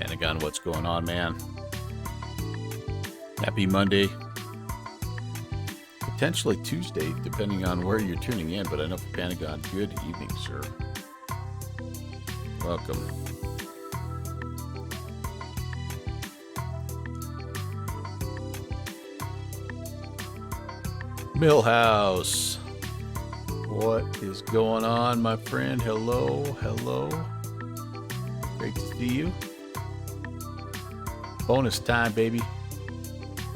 Pentagon, what's going on, man? Happy Monday. Potentially Tuesday, depending on where you're tuning in, but I know for Pentagon, good evening, sir. Welcome. Millhouse, what is going on, my friend? Hello, hello. Great to see you. Bonus time, baby.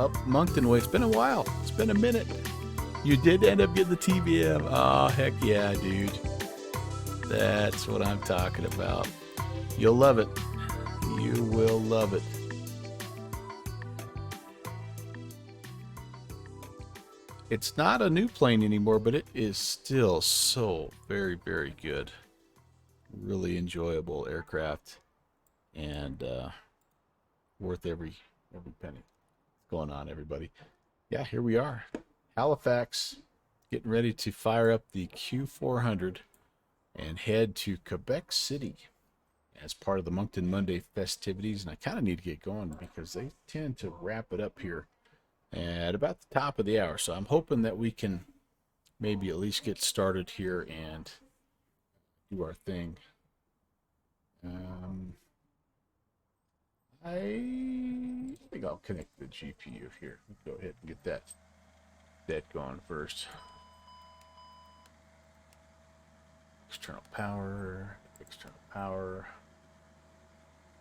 Up Moncton way. It's been a while. It's been a minute. You did end up getting the TBM. Oh, heck yeah, dude. That's what I'm talking about. You'll love it. You will love it. It's not a new plane anymore, but it is still so very, very good. Really enjoyable aircraft, and worth every penny. What's going on, everybody? Yeah, here we are. Halifax, getting ready to fire up the Q400 and head to Quebec City as part of the Moncton Monday festivities. And I kind of need to get going because they tend to wrap it up here at about the top of the hour. So I'm hoping that we can maybe at least get started here and do our thing. I think I'll connect the GPU here. Let's go ahead and get that going first. External power,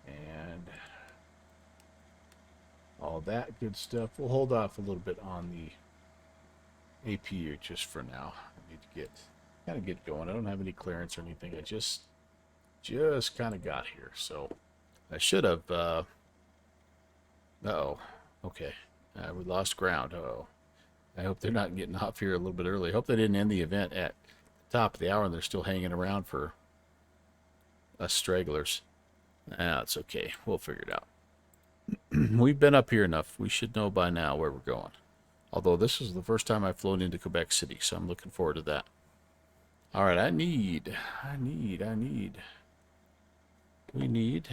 and all that good stuff. We'll hold off a little bit on the APU just for now. I need to kind of get going. I don't have any clearance or anything. I just kind of got here, so I should have. Uh-oh. Okay. We lost ground. Uh-oh. I hope they're not getting off here a little bit early. I hope they didn't end the event at the top of the hour and they're still hanging around for us stragglers. It's okay. We'll figure it out. We've been up here enough. We should know by now where we're going. Although this is the first time I've flown into Quebec City, so I'm looking forward to that. All right, we need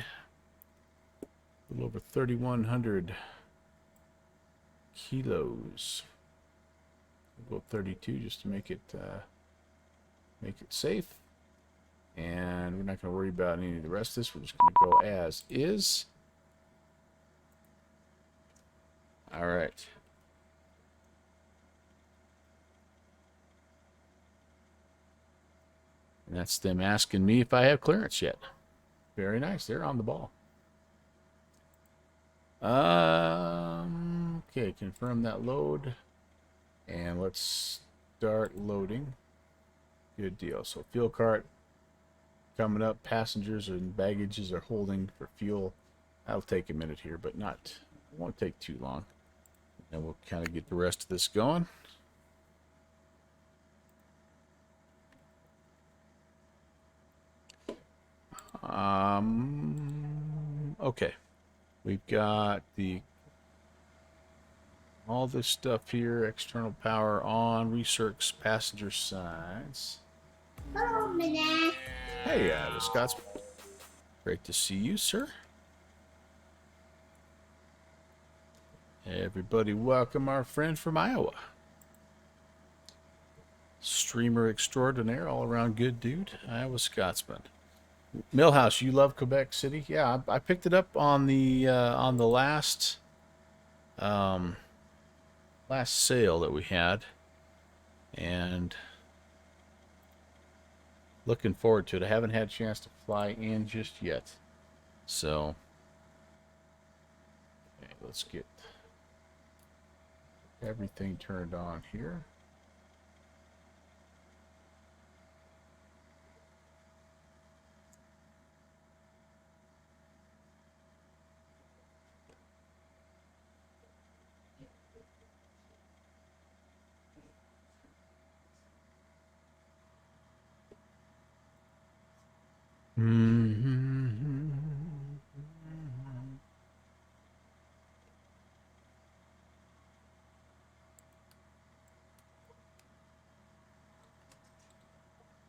a little over 3,100 kilos. We'll go 32 just to make it safe. And we're not going to worry about any of the rest of this. We're just going to go as is. All right. And that's them asking me if I have clearance yet. Very nice. They're on the ball. Okay, confirm that load. And let's start loading. Good deal. So fuel cart coming up. Passengers and baggages are holding for fuel. That'll take a minute here, but it won't take too long. And we'll kind of get the rest of this going. Okay. We've got all this stuff here, external power on, recircs passenger sides. Hello, Minette. Hey, the Scotsman. Great to see you, sir. Everybody welcome our friend from Iowa. Streamer extraordinaire, all around good dude, Iowa Scotsman. Millhouse, you love Quebec City? Yeah, I picked it up on the last sale that we had, and looking forward to it. I haven't had a chance to fly in just yet, so okay, let's get everything turned on here.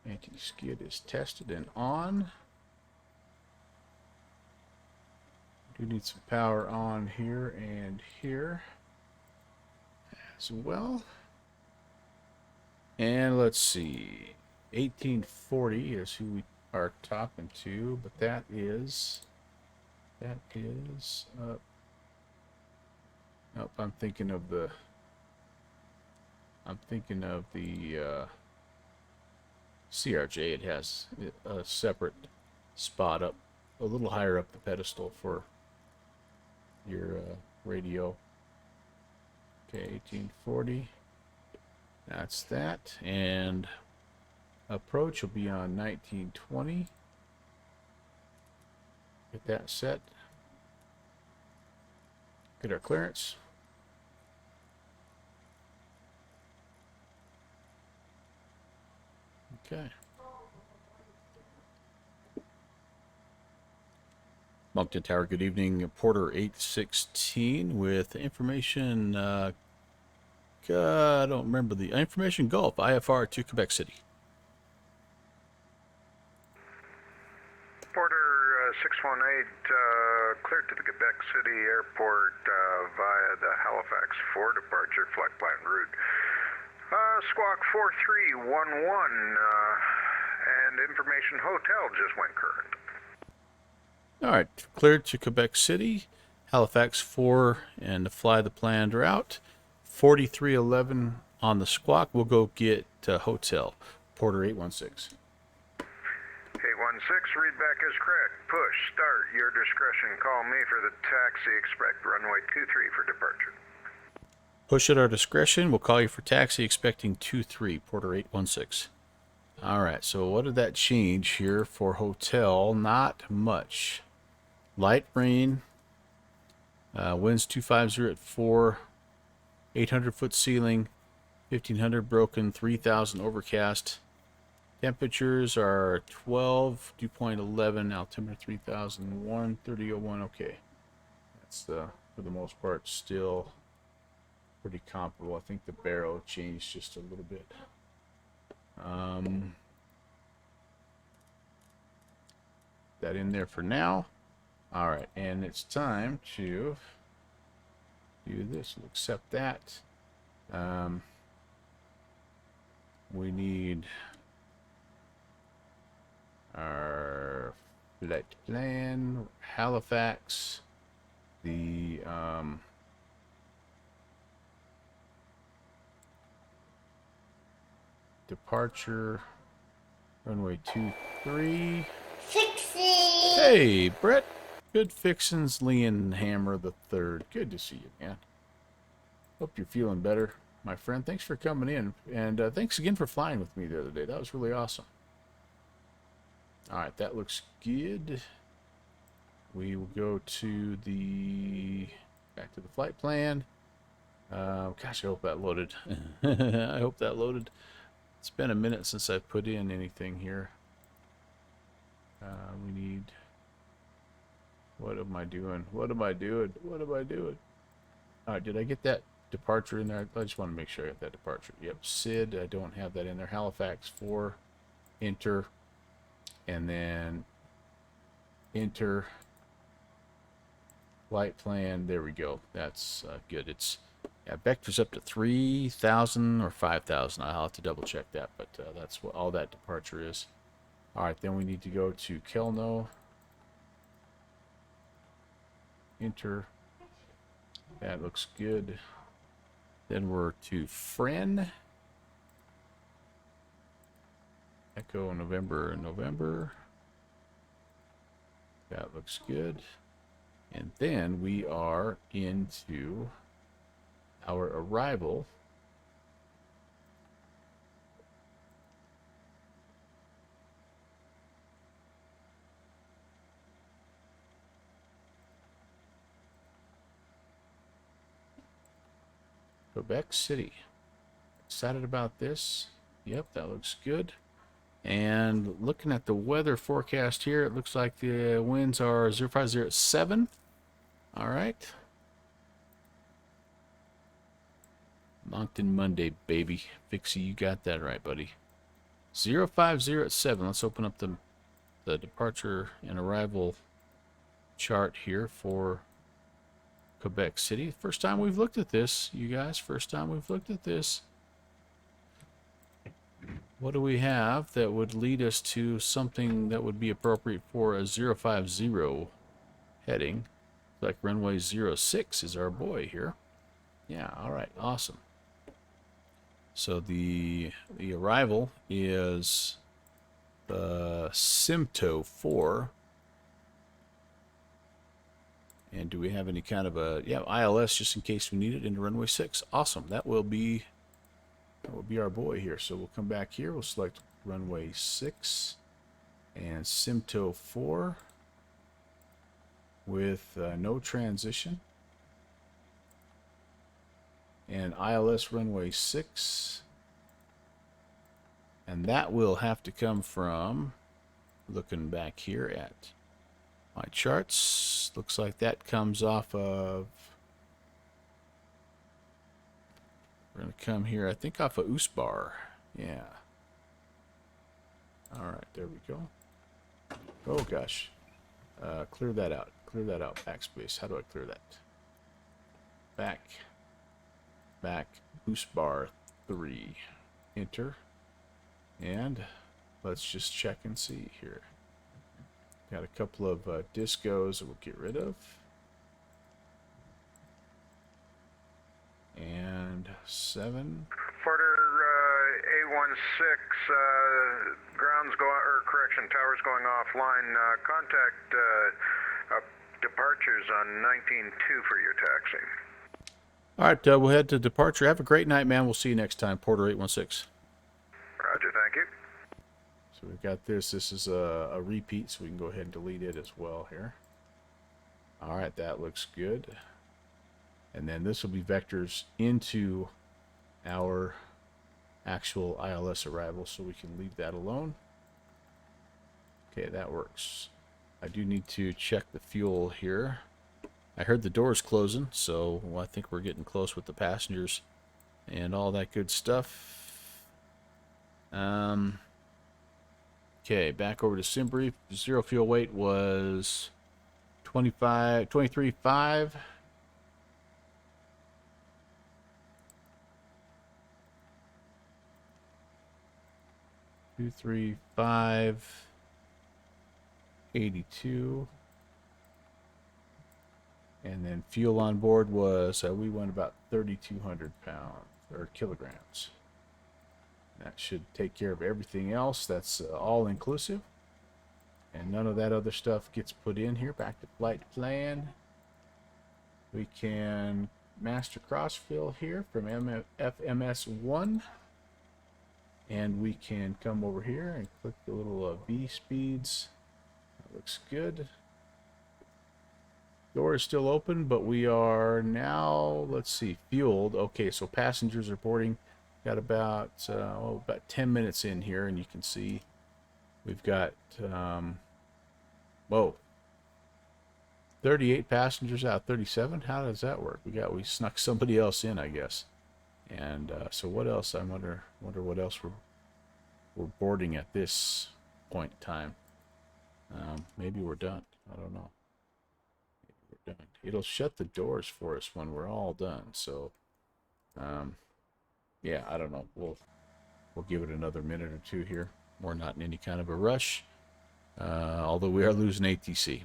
Anti-skid is tested and on. Do need some power on here and here as well. And let's see, 1840 is who we are talking to, but that is nope, I'm thinking of the CRJ. It has a separate spot up a little higher up the pedestal for your radio. Okay, 1840. That's that. And approach will be on 1920. Get that set. Get our clearance. Okay. Moncton Tower, good evening. Porter 816 with information, I don't remember the information Gulf, IFR to Quebec City. Porter 618, cleared to the Quebec City Airport via the Halifax 4 departure flight plan route. Squawk 4311 and information hotel just went current. All right, cleared to Quebec City, Halifax 4, and to fly the planned route. 4311 on the squawk. We'll go get hotel. Porter 816. 816, readback is correct. Push, start, your discretion. Call me for the taxi. Expect runway 23 for departure. Push at our discretion. We'll call you for taxi expecting 23, Porter 816. All right, so what did that change here for hotel? Not much. Light rain. Winds 250 at 4. 800-foot ceiling. 1500 broken. 3000 overcast. Temperatures are 12, dew point 11, altimeter 3001, 3001. Okay, that's for the most part still pretty comparable. I think the barrel changed just a little bit. That in there for now. All right, and it's time to do this. We'll accept that. We need our flight plan, Halifax, the departure, runway 23. Fixie. Hey, Brett. Good fixins, Leon Hammer the Third. Good to see you, man. Hope you're feeling better, my friend. Thanks for coming in, and thanks again for flying with me the other day. That was really awesome. All right, that looks good. We will go to back to the flight plan. Gosh, I hope that loaded. I hope that loaded. It's been a minute since I've put in anything here. We need. What am I doing? What am I doing? What am I doing? All right, did I get that departure in there? I just want to make sure I got that departure. Yep, Sid. I don't have that in there. Halifax 4. Enter. And then enter flight plan. There we go. That's good. It's vector's up to 3,000 or 5,000. I'll have to double check that, but that's what all that departure is. All right, then we need to go to Kelno. Enter. That looks good. Then we're to Fren. Echo November. That looks good. And then we are into our arrival. Quebec City. Excited about this. Yep, that looks good. And looking at the weather forecast here, it looks like the winds are 050 at 7. All right. Moncton Monday, baby. Fixie, you got that right, buddy. 050 at 7. Let's open up the departure and arrival chart here for Quebec City. First time we've looked at this, you guys. First time we've looked at this. What do we have that would lead us to something that would be appropriate for a 050 heading? Like runway 06 is our boy here. Yeah, all right, awesome. So the arrival is the Simto 4. And do we have any kind of a, yeah, ILS just in case we need it into runway 6? Awesome. That will be our boy here. So we'll come back here. We'll select runway 6 and Simto 4 with no transition. And ILS runway 6. And that will have to come from, looking back here at my charts, looks like that comes off of, we're going to come here, I think off of Usbar. Yeah. All right, there we go. Oh, gosh. Clear that out. Clear that out. Backspace. How do I clear that? Back. Usbar 3. Enter. And let's just check and see here. Got a couple of discos that we'll get rid of. And 7. Porter A16, grounds go, or correction, towers going offline. Contact departures on 19.2 for your taxi. All right, we'll head to departure. Have a great night, man. We'll see you next time. Porter 816. Roger, thank you. So we've got this. This is a repeat, so we can go ahead and delete it as well here. All right, that looks good. And then this will be vectors into our actual ILS arrival, so we can leave that alone. Okay, that works. I do need to check the fuel here. I heard the doors closing, so I think we're getting close with the passengers and all that good stuff. Okay, back over to Simbrief. Zero fuel weight was 23.5. Two, 3, 5, 82. And then fuel on board was, we went about 3,200 pounds or kilograms. That should take care of everything else. That's all inclusive. And none of that other stuff gets put in here. Back to flight plan. We can master cross fill here from FMS1. And we can come over here and click the little V speeds. That looks good. Door is still open, but we are now, let's see, fueled. Okay, so passengers are boarding. Got about 10 minutes in here, and you can see we've got, 38 passengers out of 37. How does that work? We snuck somebody else in, I guess. And so what else? I wonder what else we're boarding at this point in time. Maybe we're done. I don't know. Done. It'll shut the doors for us when we're all done. So, yeah, I don't know. We'll give it another minute or two here. We're not in any kind of a rush, although we are losing ATC.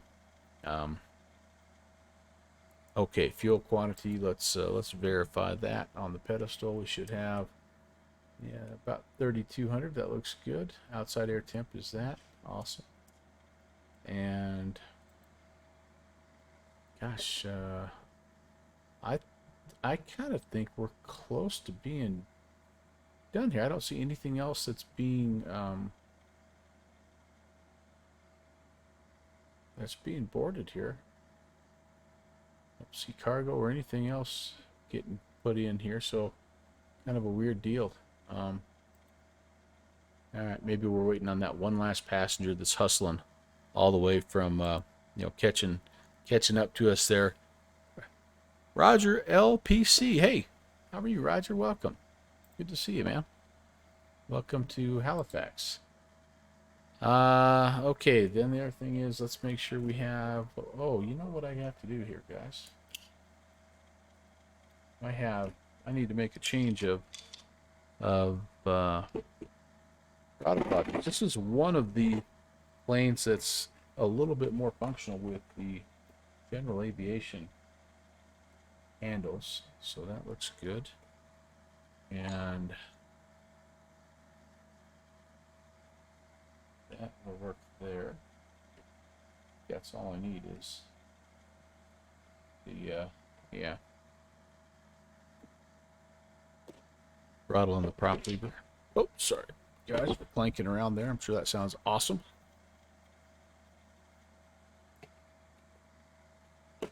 Okay, fuel quantity. Let's verify that on the pedestal. We should have about 3,200. That looks good. Outside air temp is that awesome. And gosh, I kind of think we're close to being done here. I don't see anything else that's being boarded here. I don't see cargo or anything else getting put in here, so kind of a weird deal. All right, maybe we're waiting on that one last passenger that's hustling all the way from catching up to us there. Roger LPC. Hey, how are you, Roger? Welcome. Good to see you, man. Welcome to Halifax. Okay, then the other thing is, let's make sure we have, oh, you know what I have to do here, guys? I need to make a change of, throttle body. This is one of the planes that's a little bit more functional with the general aviation handles, so that looks good. And that will work there. That's all I need is the, yeah, throttle and the prop lever. Oh, sorry, guys, for clanking around there. I'm sure that sounds awesome. If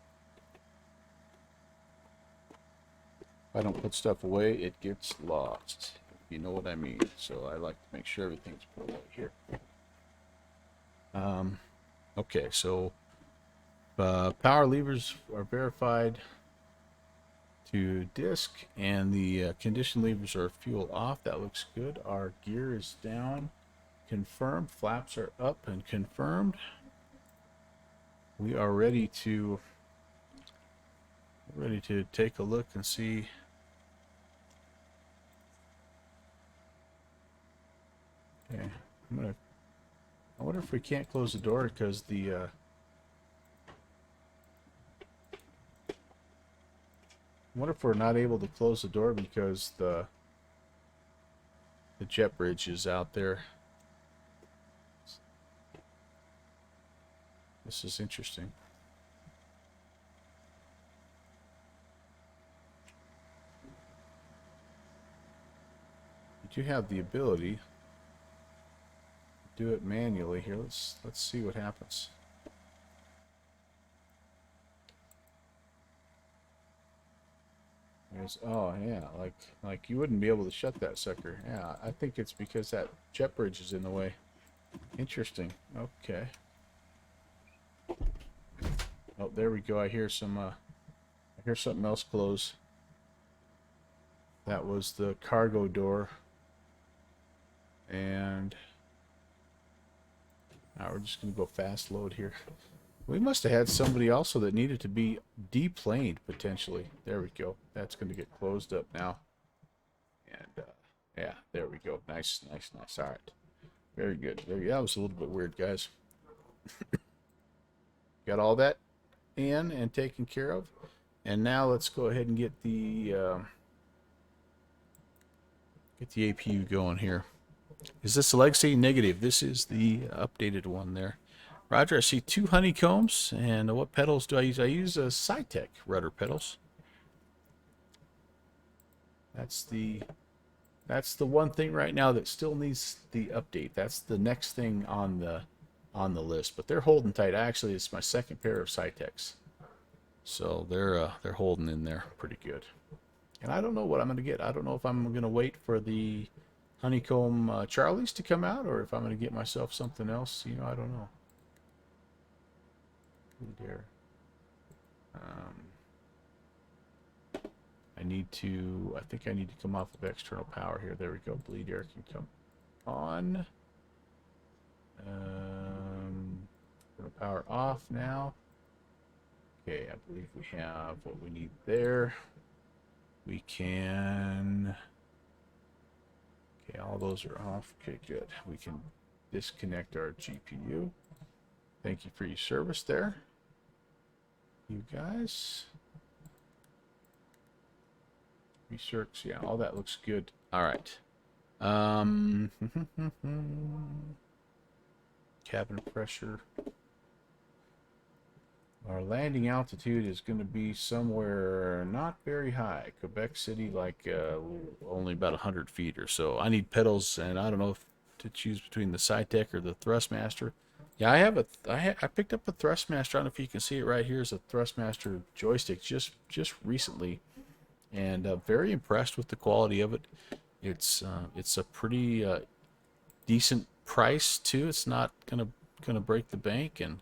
I don't put stuff away, it gets lost. If you know what I mean. So I like to make sure everything's put away here. Okay, so power levers are verified to disk, and the condition levers are fuel off. That looks good. Our gear is down. Confirmed. Flaps are up and confirmed. We are ready to take a look and see. Okay, I wonder if we can't close the door because the I wonder if we're not able to close the door because the jet bridge is out there. This is interesting. You do have the ability to do it manually here. Let's see what happens. Oh yeah, like you wouldn't be able to shut that sucker. Yeah, I think it's because that jet bridge is in the way. Interesting. Okay. Oh, there we go. I hear some I hear something else close. That was the cargo door. And now we're just gonna go fast load here. We must have had somebody also that needed to be deplaned potentially. There we go. That's going to get closed up now. And yeah, there we go. Nice, nice, nice. All right. Very good. That was a little bit weird, guys. Got all that in and taken care of. And now let's go ahead and get the APU going here. Is this a legacy? Negative. This is the updated one there. Roger, I see 2 honeycombs, and what pedals do I use? I use Cytec rudder pedals. That's the one thing right now that still needs the update. That's the next thing on the list. But they're holding tight. Actually, it's my second pair of Cytecs, so they're holding in there pretty good. And I don't know what I'm going to get. I don't know if I'm going to wait for the honeycomb Charlies to come out, or if I'm going to get myself something else. You know, I don't know. There. I think I need to come off of external power here. There we go. Bleed air can come on. Power off now. Okay, I believe we have what we need there. We can... Okay, all those are off. Okay, good. We can disconnect our GPU. Thank you for your service there, you guys. Research, yeah, all that looks good. All right. Cabin pressure. Our landing altitude is going to be somewhere not very high. Quebec City, like only about 100 feet or so. I need pedals, and I don't know if to choose between the Cytec or the Thrustmaster. Yeah, I picked up a Thrustmaster. I don't know if you can see it right here. Is a Thrustmaster joystick just recently, and very impressed with the quality of it. It's a pretty decent price too. It's not gonna break the bank, and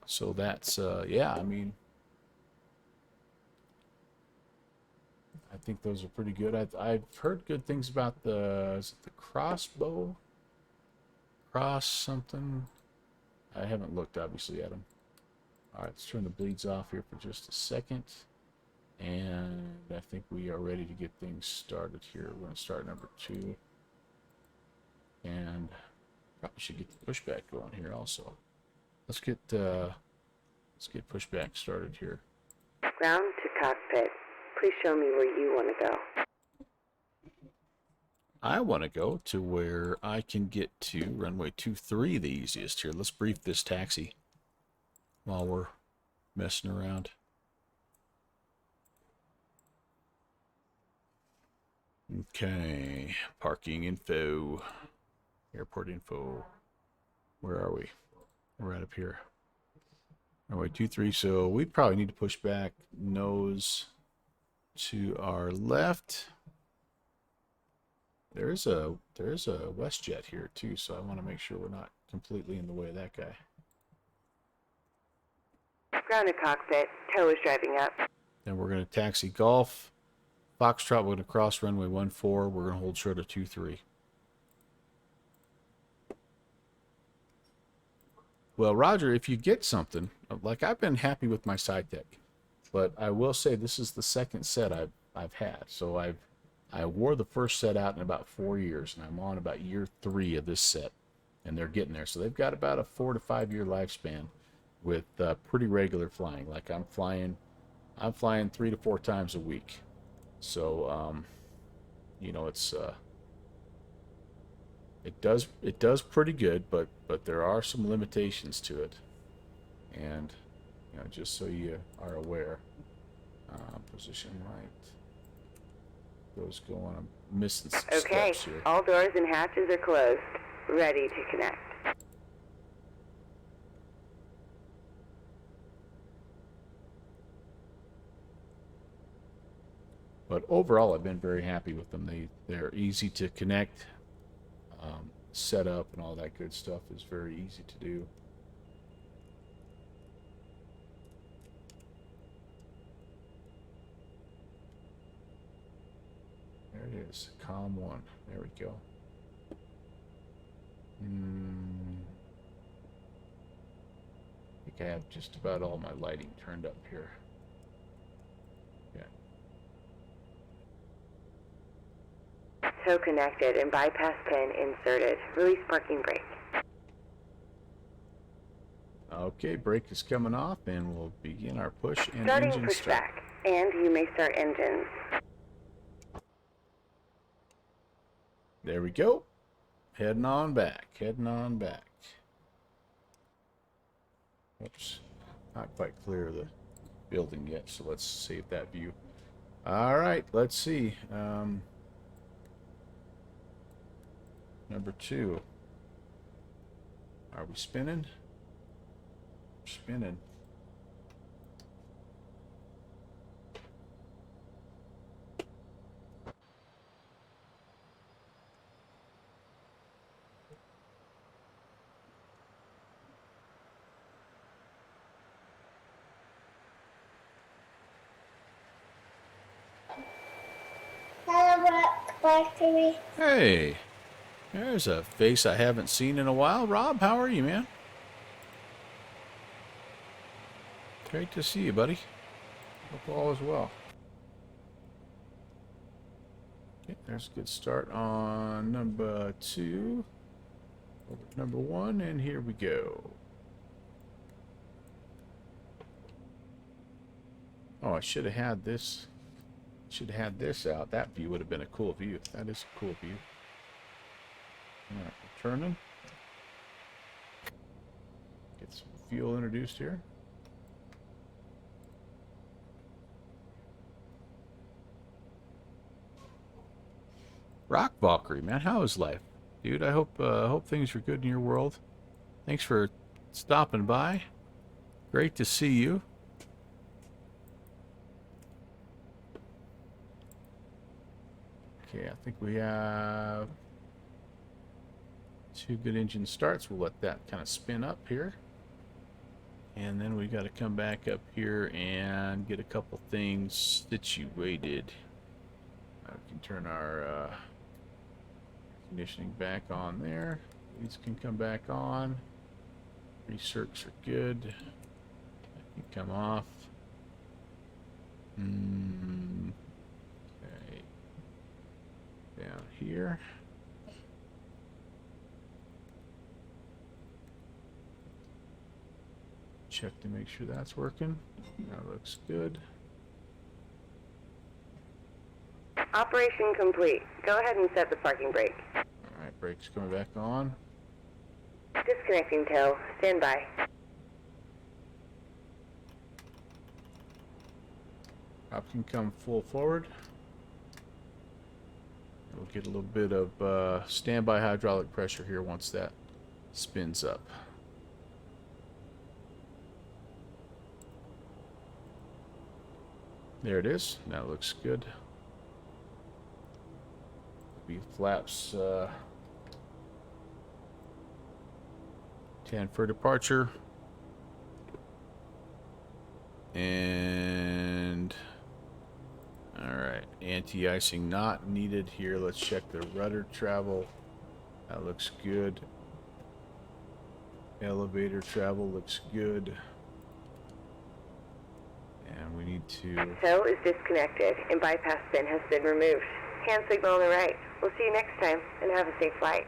so that's yeah. I mean, I think those are pretty good. I've heard good things about the crossbow across something? I haven't looked, obviously, at them. All right, let's turn the bleeds off here for just a second. And I think we are ready to get things started here. We're going to start number 2. And probably should get the pushback going here also. Let's get pushback started here. Ground to cockpit. Please show me where you want to go. I want to go to where I can get to runway 23 the easiest here. Let's brief this taxi while we're messing around. Okay, parking info, airport info. Where are we? We're right up here. Runway 23, so we probably need to push back nose to our left. There's a WestJet here too, so I want to make sure we're not completely in the way of that guy. Ground to cockpit. Tow is driving up. Then we're going to taxi Golf. Foxtrot, we're going to cross runway 14. We're going to hold short of 23. Well, Roger, if you get something, like I've been happy with my SciTech, but I will say this is the second set I've had. So I wore the first set out in about 4 years, and I'm on about year 3 of this set, and they're getting there. So they've got about a 4 to 5 year lifespan with pretty regular flying. Like I'm flying 3 to 4 times a week. So you know, it's it does pretty good, but there are some limitations to it, and you know, just so you are aware. Position right. Those go on. I'm missing some Okay, steps here. all doors and hatches are closed. Ready to connect. But overall, I've been very happy with them. They're easy to connect. Set up and all that good stuff is very easy to do. There it is, COM 1. There we go. I think I have just about all my lighting turned up here. Yeah. Tow connected and bypass pin inserted. Release parking brake. Okay, brake is coming off, and we'll begin our push and Starting engine start. pushback, and you may start engines. There we go. Heading on back. Heading on back. Oops. Not quite clear of the building yet, so let's save that view. All right, let's see. Number 2. Are we spinning? Spinning. Hello, back to me. Hey, there's a face I haven't seen in a while. Rob, how are you, man? Great to see you, buddy. Hope all is well. Okay, there's a good start on number 2. Over to number 1, and here we go. Oh, I should have had this. Should have had this out. That view would have been a cool view. That is a cool view. All right, we're turning. Get some fuel introduced here. Rock Valkyrie, man, how is life, dude? I hope things are good in your world. Thanks for stopping by. Great to see you. Okay, I think we have 2 good engine starts. We'll let that kind of spin up here. And then we got to come back up here and get a couple things situated. We can turn our conditioning back on there. These can come back on. Recircs are good. That can come off. Okay. Down here. Check to make sure that's working. That looks good. Operation complete. Go ahead and set the parking brake. Alright, brakes coming back on. Disconnecting tow. Stand by. Prop can come full forward. We'll get a little bit of standby hydraulic pressure here once that spins up. There it is. That looks good. The flaps 10 for departure. And alright, anti-icing not needed here. Let's check the rudder travel. That looks good. Elevator travel looks good. And we need to... Tow is disconnected and bypass pin has been removed. Hand signal on the right. We'll see you next time and have a safe flight.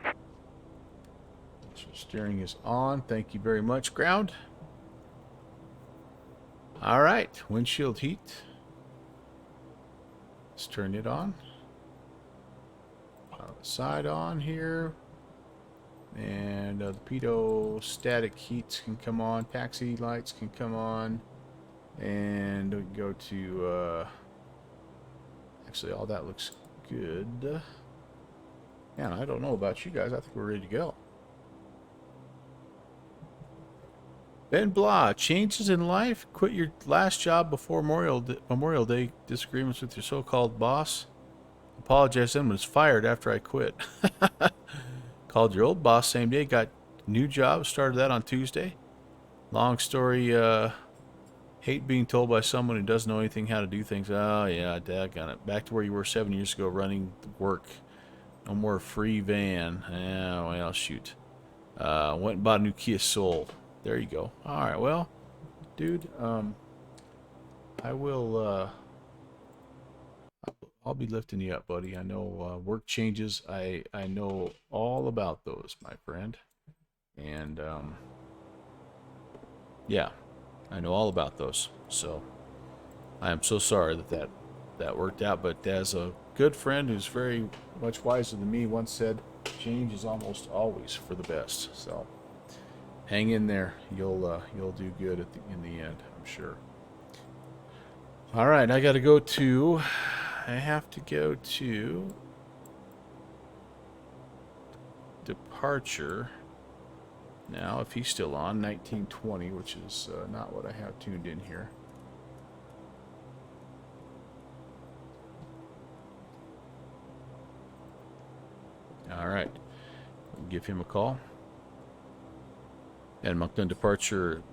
So steering is on. Thank you very much, ground. Alright, windshield heat. Let's turn it on. Side on here. And the pitot static heats can come on. Taxi lights can come on. And we go to... actually, all that looks good. Man, I don't know about you guys. I think we're ready to go. Ben Blah, changes in life? Quit your last job before Memorial Day. Disagreements with your so-called boss? Apologized and was fired after I quit. Called your old boss same day. Got new job. Started that on Tuesday. Long story. Hate being told by someone who doesn't know anything how to do things. Oh, yeah, daggone it. Back to where you were 7 years ago running work. No more free van. Yeah, well, shoot. Went and bought a new Kia Soul. There you go. All right, well, dude, I will, I'll be lifting you up, buddy. I know work changes. I know all about those, my friend. And, yeah, I know all about those. So I am so sorry that worked out. But as a good friend who's very much wiser than me once said, change is almost always for the best. So hang in there. You'll do good in the end, I'm sure. All right, I have to go to departure now, if he's still on 1920, which is not what I have tuned in here. All right, we'll give him a call. And Moncton departure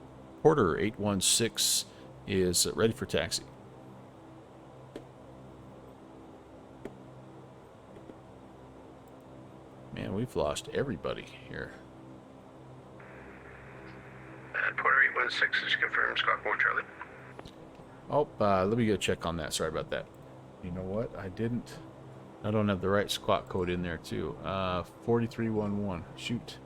Porter 816 is ready for taxi. Man, we've lost everybody here. Porter 816 is confirmed. Squawk 1 Charlie. Oh, let me go check on that. Sorry about that. You know what? I don't have the right squawk code in there too. 4311. Shoot.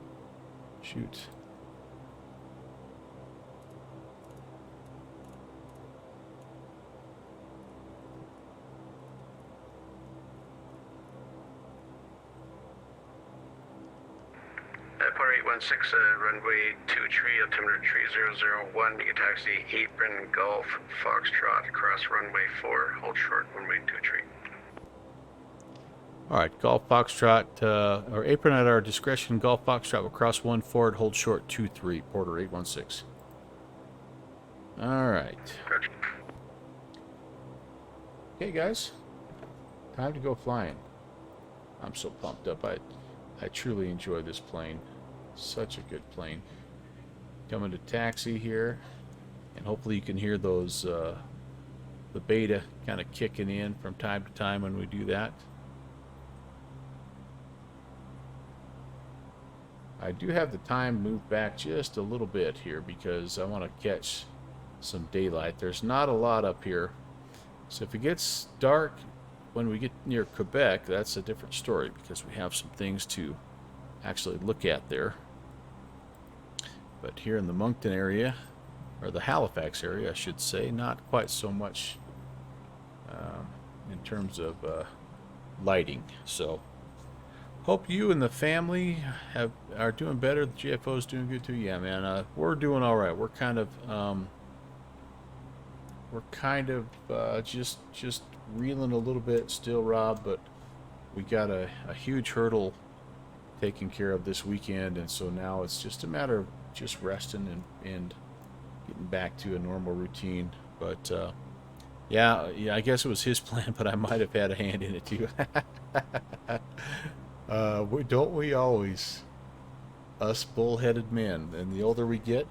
Porter 816, runway 23, altimeter 3001, you can taxi Apron Golf Foxtrot across runway 4, hold short, runway 23. All right, Golf Foxtrot, or Apron at our discretion, Golf Foxtrot will cross 1 forward, hold short 23, Porter 816. All right. Gotcha. Okay, guys, time to go flying. I'm so pumped up. I truly enjoy this plane. Such a good plane. Coming to taxi here, and hopefully you can hear those the beta kind of kicking in from time to time when we do that. I do have the time moved back just a little bit here because I want to catch some daylight. There's not a lot up here. So if it gets dark when we get near Quebec, that's a different story because we have some things to actually look at there. But here in the Moncton area, or the Halifax area, I should say, not quite so much in terms of lighting. So hope you and the family are doing better. The GFO's doing good too. Yeah, man, we're doing all right. We're kind of just reeling a little bit still, Rob, but we got a huge hurdle taken care of this weekend, and so now it's just a matter of just resting and getting back to a normal routine. But yeah, I guess it was his plan, but I might have had a hand in it too. Don't we always, us bullheaded men? And the older we get,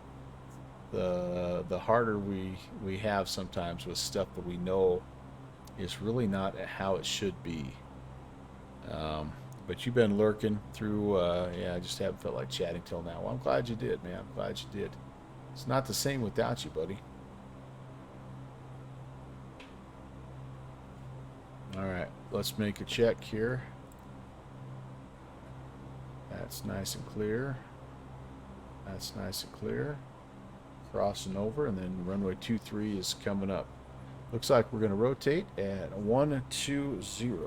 the harder we have sometimes with stuff that we know is really not how it should be. But you've been lurking through. Yeah, I just haven't felt like chatting till now. Well, I'm glad you did, man. I'm glad you did. It's not the same without you, buddy. All right, let's make a check here. That's nice and clear. That's nice and clear. Crossing over, and then runway 23 is coming up. Looks like we're going to rotate at 120.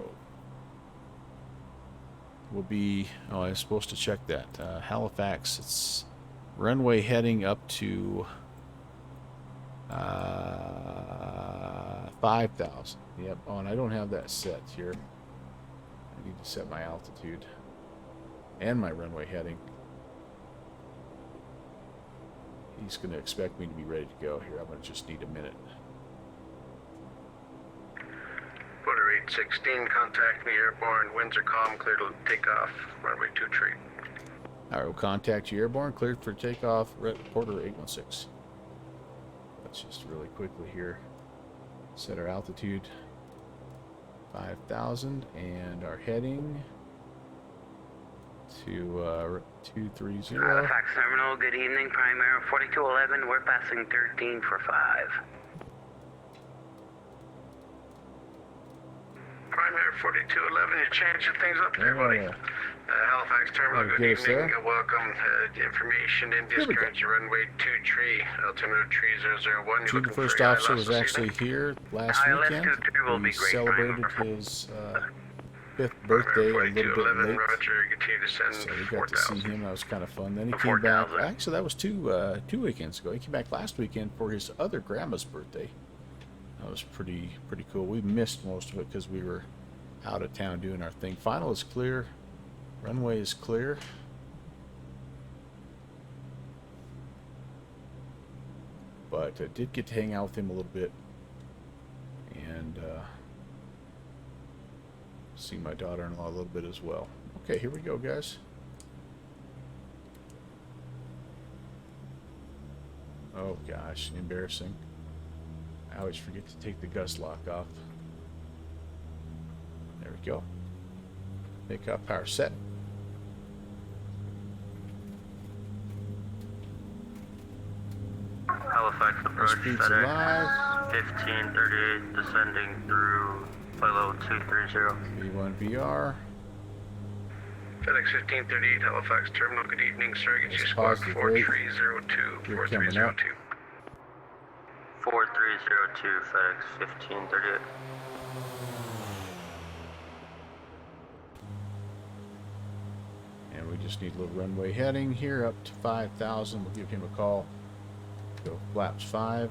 Will be, oh, I was supposed to check that. Halifax, it's runway heading up to 5,000. Yep. Oh, and I don't have that set here. I need to set my altitude and my runway heading. He's going to expect me to be ready to go here. I'm going to just need a minute. Quarter 816, contact me airborne, winds are calm, clear to takeoff, runway 23. All right, we'll contact you airborne, cleared for takeoff, Porter 816. Let's just really quickly here set our altitude 5,000 and our heading to 230. Halifax Terminal, good evening. Primary 4211, we're passing 13 for 5. Primary 4211, you're changing things up there, buddy. Halifax Terminal, good evening. Welcome. Information in discharge, runway 23, altimeter 3001. Chief, the first officer was actually here last weekend. He celebrated his 5th birthday a little bit late. Roger, continue to send So we got to see him. That was kind of fun. Then he came back. Actually, that was two weekends ago. He came back last weekend for his other grandma's birthday. That was pretty cool. We missed most of it because we were out of town doing our thing. Final is clear. Runway is clear. But I did get to hang out with him a little bit and see my daughter-in-law a little bit as well. Okay, here we go, guys. Oh gosh, embarrassing. I always forget to take the gust lock off. There we go. Takeoff power set. Halifax approach, Speed's FedEx alive. 1538 descending through flight level 230. B1VR. FedEx 1538, Halifax Terminal, good evening, sir. Get you squawk Positive 4302. You're coming up. 4302. 4302 FedEx 1538. And we just need a little runway heading here up to 5,000. We'll give him a call. Go flaps 5.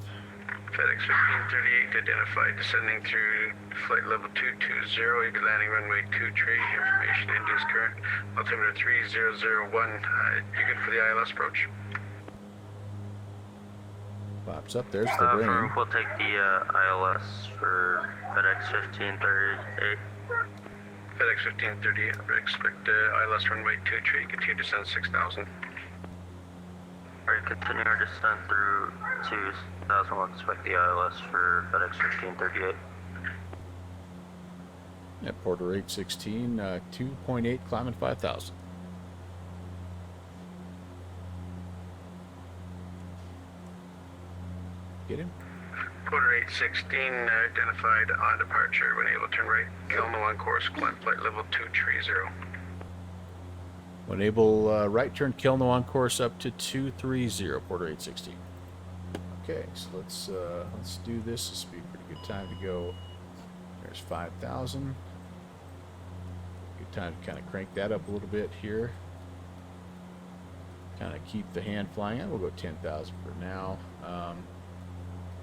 FedEx 1538 identified descending through flight level 220. You'll be landing runway 23. Information India is correct. Altimeter 3001. You good for the ILS approach? Flaps up. There's the rain. We'll take the ILS for FedEx 1538. FedEx 1538. Expect ILS runway 23. Continue to descend 6,000. Alright, continue our descent through 2,000. We'll expect the ILS for FedEx 1538. At Porter 816, 2.8, climbing 5,000. Get him? Quarter 816 identified on departure when able to turn right. Kelmo on course, climb flight level 230. When able, right turn Kelno on course up to 230, Porter 816. Okay, so let's do this. This will be a pretty good time to go. There's 5,000. Good time to kind of crank that up a little bit here. Kind of keep the hand flying. And we'll go 10,000 for now.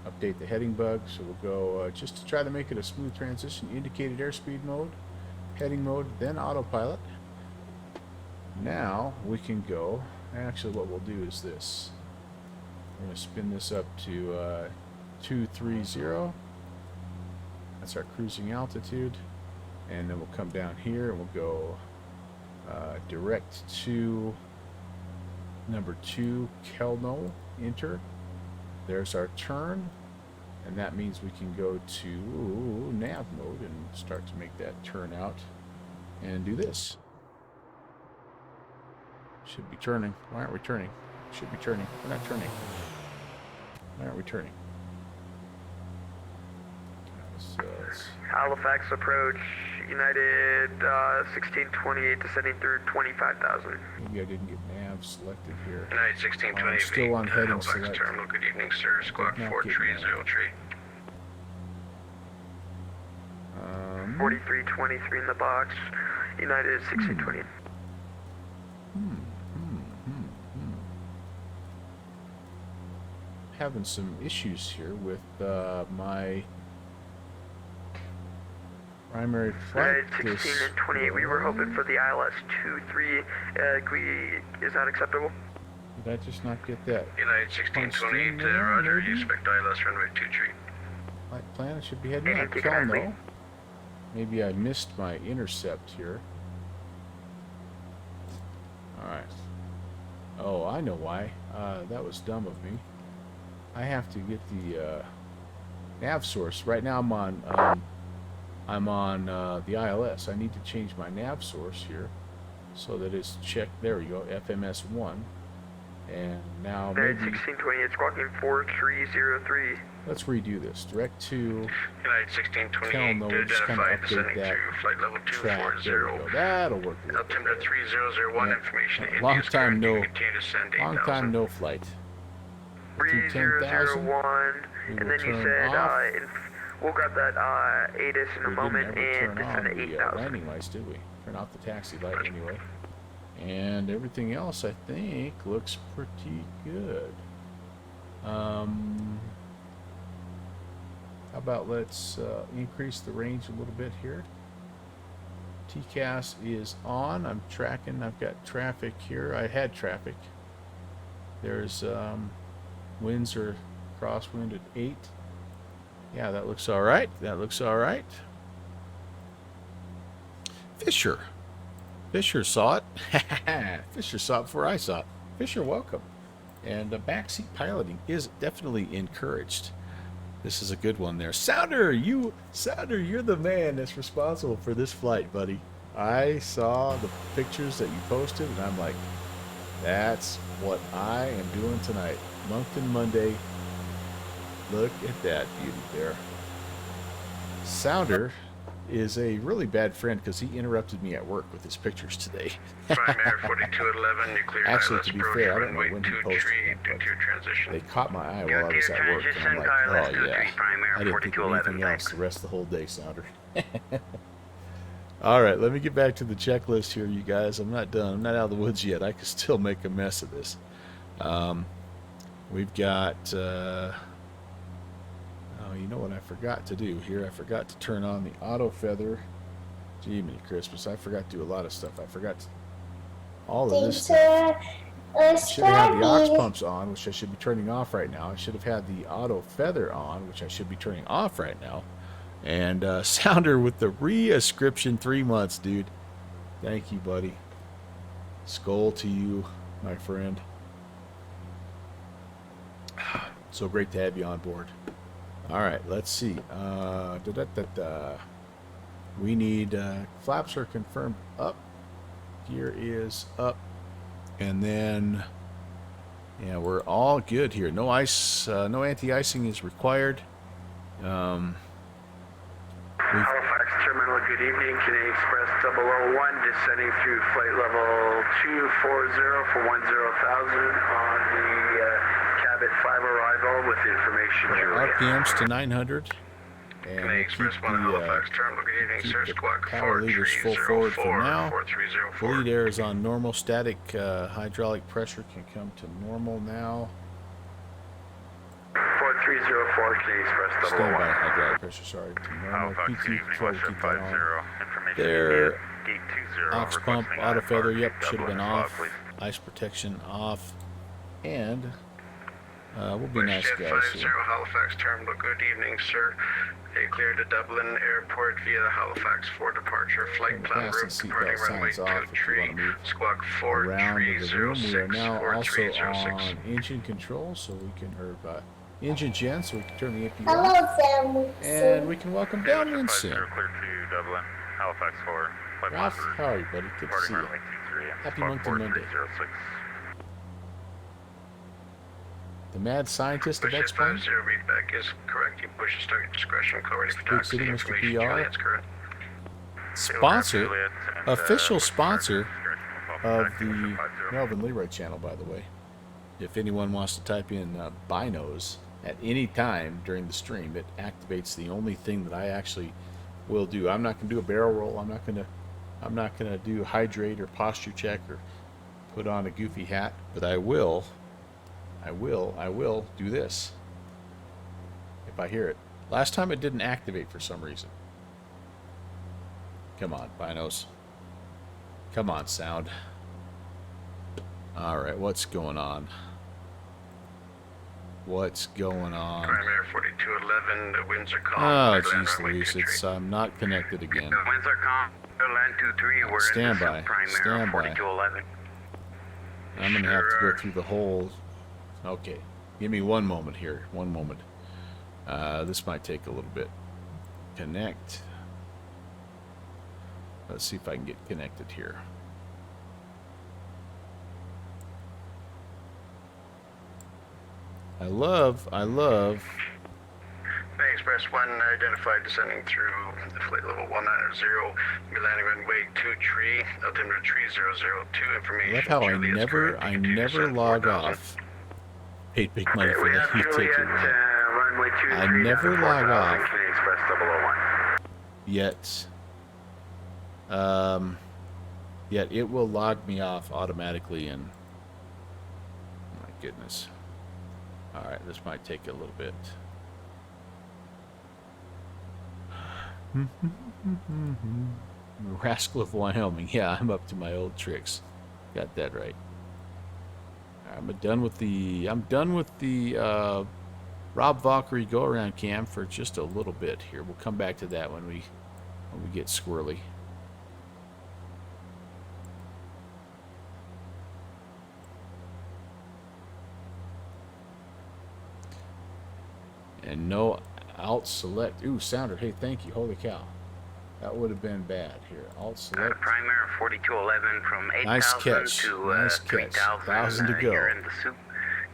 Update the heading bug, so we'll go just to try to make it a smooth transition. Indicated airspeed mode, heading mode, then autopilot. Now we can go. Actually, what we'll do is this. We're going to spin this up to 230. That's our cruising altitude. And then we'll come down here and we'll go direct to number 2, Kelno, enter. There's our turn. And that means we can go to nav mode and start to make that turn out and do this. Should be turning. Why aren't we turning? Should be turning. We're not turning. Why aren't we turning? Halifax approach, United 1628 descending through 25,000. Maybe I didn't get nav selected here. United 1628. I'm still on heading Halifax select. terminal, good evening, sir. Squawk Did not 4303. 4323 in the box, United 1628. Having some issues here with my primary flight. United 16 and 28, we were hoping for the ILS 23. Is that acceptable? Did I just not get that? United 1628, roger, you expect ILS runway 23. Flight plan should be heading out. Thank you kindly. No. Maybe I missed my intercept here. Alright. Oh, I know why. That was dumb of me. I have to get the nav source. Right now I'm on the ILS. I need to change my nav source here so that it's checked. There we go, FMS1. And now maybe 1628, squawking 4303. let's redo this. Direct to United 1628, Kelno. We'll just kind of identified update descending that to flight level track. There we 240. go. That'll work. a little bit Altimeter better. 3001, Yeah. information. Long India's time current, no- continue to send Long 8,000. time no flight. 3001, We and will then you turn said, off. we'll grab that ATIS in a We moment, didn't ever and turn on descend to the 8,000. landing lights, did we? Turn off the taxi light anyway. And everything else, I think, looks pretty good. How about let's increase the range a little bit here. TCAS is on. I'm tracking. I've got traffic here. I had traffic. There's winds are crosswind at 8. Yeah, that looks all right. That looks all right. Fisher saw it. Fisher saw it before I saw it. Fisher, welcome. And backseat piloting is definitely encouraged. This is a good one there. Sounder, you're the man that's responsible for this flight, buddy. I saw the pictures that you posted, and I'm like, that's what I am doing tonight. Moncton Monday. Look at that beauty there. Sounder is a really bad friend because he interrupted me at work with his pictures today. Primary 4211, nuclear Actually, ILS to be approach, fair, I don't know runway when he 23 posted them, due to your transition. They caught my eye Due while I to was your at work, and I'm transition, like, ILS oh 23 yeah. primary I didn't think of 4211, anything else thanks. the rest of the whole day, Sounder. All right, let me get back to the checklist here, you guys. I'm not done. I'm not out of the woods yet. I can still make a mess of this. We've got... oh, you know what I forgot to do here? I forgot to turn on the auto feather. Gee, many Christmas. I forgot to do a lot of stuff. I forgot all of this stuff. I should have had the aux pumps on, which I should be turning off right now. I should have had the auto feather on, which I should be turning off right now. And Sounder with the re-ascription 3 months, dude. Thank you, buddy. Skull to you, my friend. So great to have you on board. All right, let's see. We need flaps are confirmed up. Gear is up. And then Yeah, we're all good here. No ice, no anti-icing is required. We've Halifax Terminal, good evening. Canadian Express 001 descending through flight level 240 for 10,000 on the Cabot 5 arrival with information Julia. RPMs to 900. And Canadian we'll Express keep 1 the, Halifax Terminal, good evening, keep sir. the Squawk power levers full forward for 4304 now. 4304. Bleed air is on normal. Static hydraulic pressure can come to normal now. 4304, Canadian Express 001. Standby hydraulic pressure, sorry, to normal. Halifax, PT good evening, control, Western keep that 50. on. Information There. Gate 20. Aux pump, requesting auto feather, IFR, yep, should have been Dublin off. fog, please. Ice protection off. And we'll be nice WestJet guys 50 here. Halifax Terminal, good evening, sir. They cleared to Dublin Airport via the Halifax 4 departure. Flight Turn the plan fasten route seatbelt departing runway signs off if you 23. want to move Squawk around the room. We are 4306 now also 4306. on engine control, so we can, or engine gen, so we can turn the APU Hello, off. Sam. And we can welcome downwind Western soon. 50, clear to Dublin, Halifax 4. Flight plan Ralph, route, how are you, buddy? Good to departing see you. runway 23. Happy Squawk Moncton Monday. 4306. The mad scientist of WestJet X-Plane. 50 readback is correct. You push to start your discretion. Call ready for Big taxi. City, Mr. Information PR. Juliet's correct. Sponsor, Juliet and, official sponsor of taxi, the Western 50. Melvin Leroy channel, by the way. If anyone wants to type in binos at any time during the stream, it activates the only thing that I actually will do. I'm not going to do a barrel roll. I'm not going to do hydrate or posture check or put on a goofy hat, but I will do this if I hear it. Last time it didn't activate for some reason. Come on, binos. Come on, sound. All right, what's going on? What's going on? Primary 4211, the winds are calm. Oh, Clear land jeez runway Louise, 23. it's I'm not connected again. Winds are calm. Land 23, we're Stand in the by, subprime stand area, by. 4211. I'm gonna have to Sure. go through the whole. Okay, give me one moment here. One moment. This might take a little bit. Connect. Let's see if I can get connected here. I love. Bay Express 1 identified descending through the flight level 190, be landing runway 23, altimeter 3002, I information. love how Juliet's correct. I Continue never descent log 4000. off. Paid big money for We that. have You take Juliet, it right. runway 23. I never log off. Canadian Express 001. Yet it will log me off automatically, and my goodness. All right, this might take a little bit. Rascal of Wyoming. Yeah, I'm up to my old tricks. Got that right. I'm done with the Rob Valkyrie go around cam for just a little bit here. We'll come back to that when we get squirrely. And no alt select. Ooh, sounder. Hey, thank you. Holy cow. That would have been bad here. Alt select. Primary 4211 from 8,000 Nice catch. to Nice catch. 3,000. 1,000 to go. You're in the soup.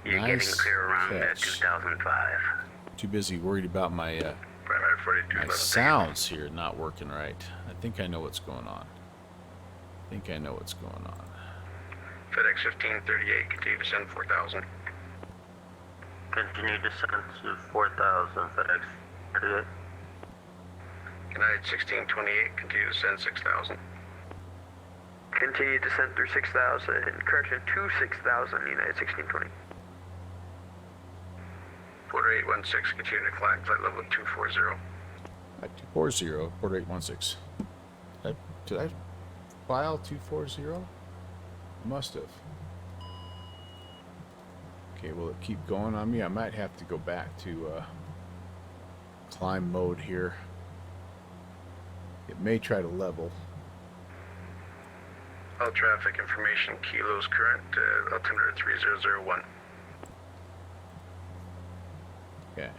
You're Nice getting clear around catch. 2005. Too busy worried about my Primary my 4211. sounds here not working right. I think I know what's going on. FedEx 1538, continue descent 4000. Continue descent to 4,000, FedEx 38. United 1628, continue descent 6000. Continue descent through 6,000. Correction, to 6,000, United 1620. 4816, continue to climb flight level 240. 240, port 816. Did I file 240? Must have. Okay, will it keep going on me? I might have to go back to climb mode here. It may try to level. All traffic information, kilos current, altimeter 3001. Okay.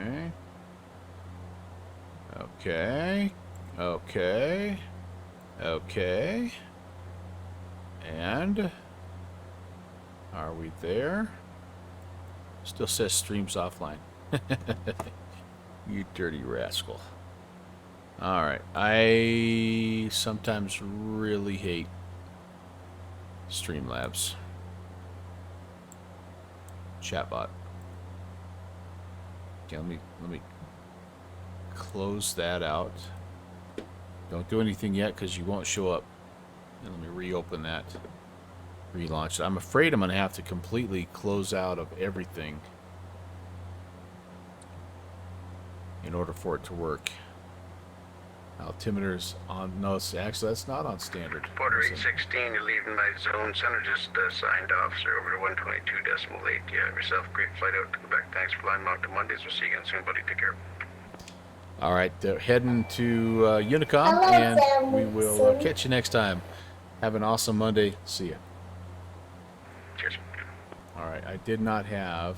Okay. Okay. Okay. Okay. And are we there? Still says streams offline. You dirty rascal. Alright. I sometimes really hate Streamlabs. Chatbot. Okay, let me close that out. Don't do anything yet because you won't show up. And let me reopen that. Relaunch it. I'm afraid I'm going to have to completely close out of everything in order for it to work. Altimeter's on. No, it's actually that's not on standard. Porter 816, you're leaving my zone. Center just signed off, sir, over to 122.8. You have yourself a great flight out to Quebec. Thanks for flying Moncton Mondays. We'll see you again soon, buddy. Take care. All right, heading to Unicom, Hello, and we family. will catch you next time. Have an awesome Monday. See ya. Cheers. All right, I did not have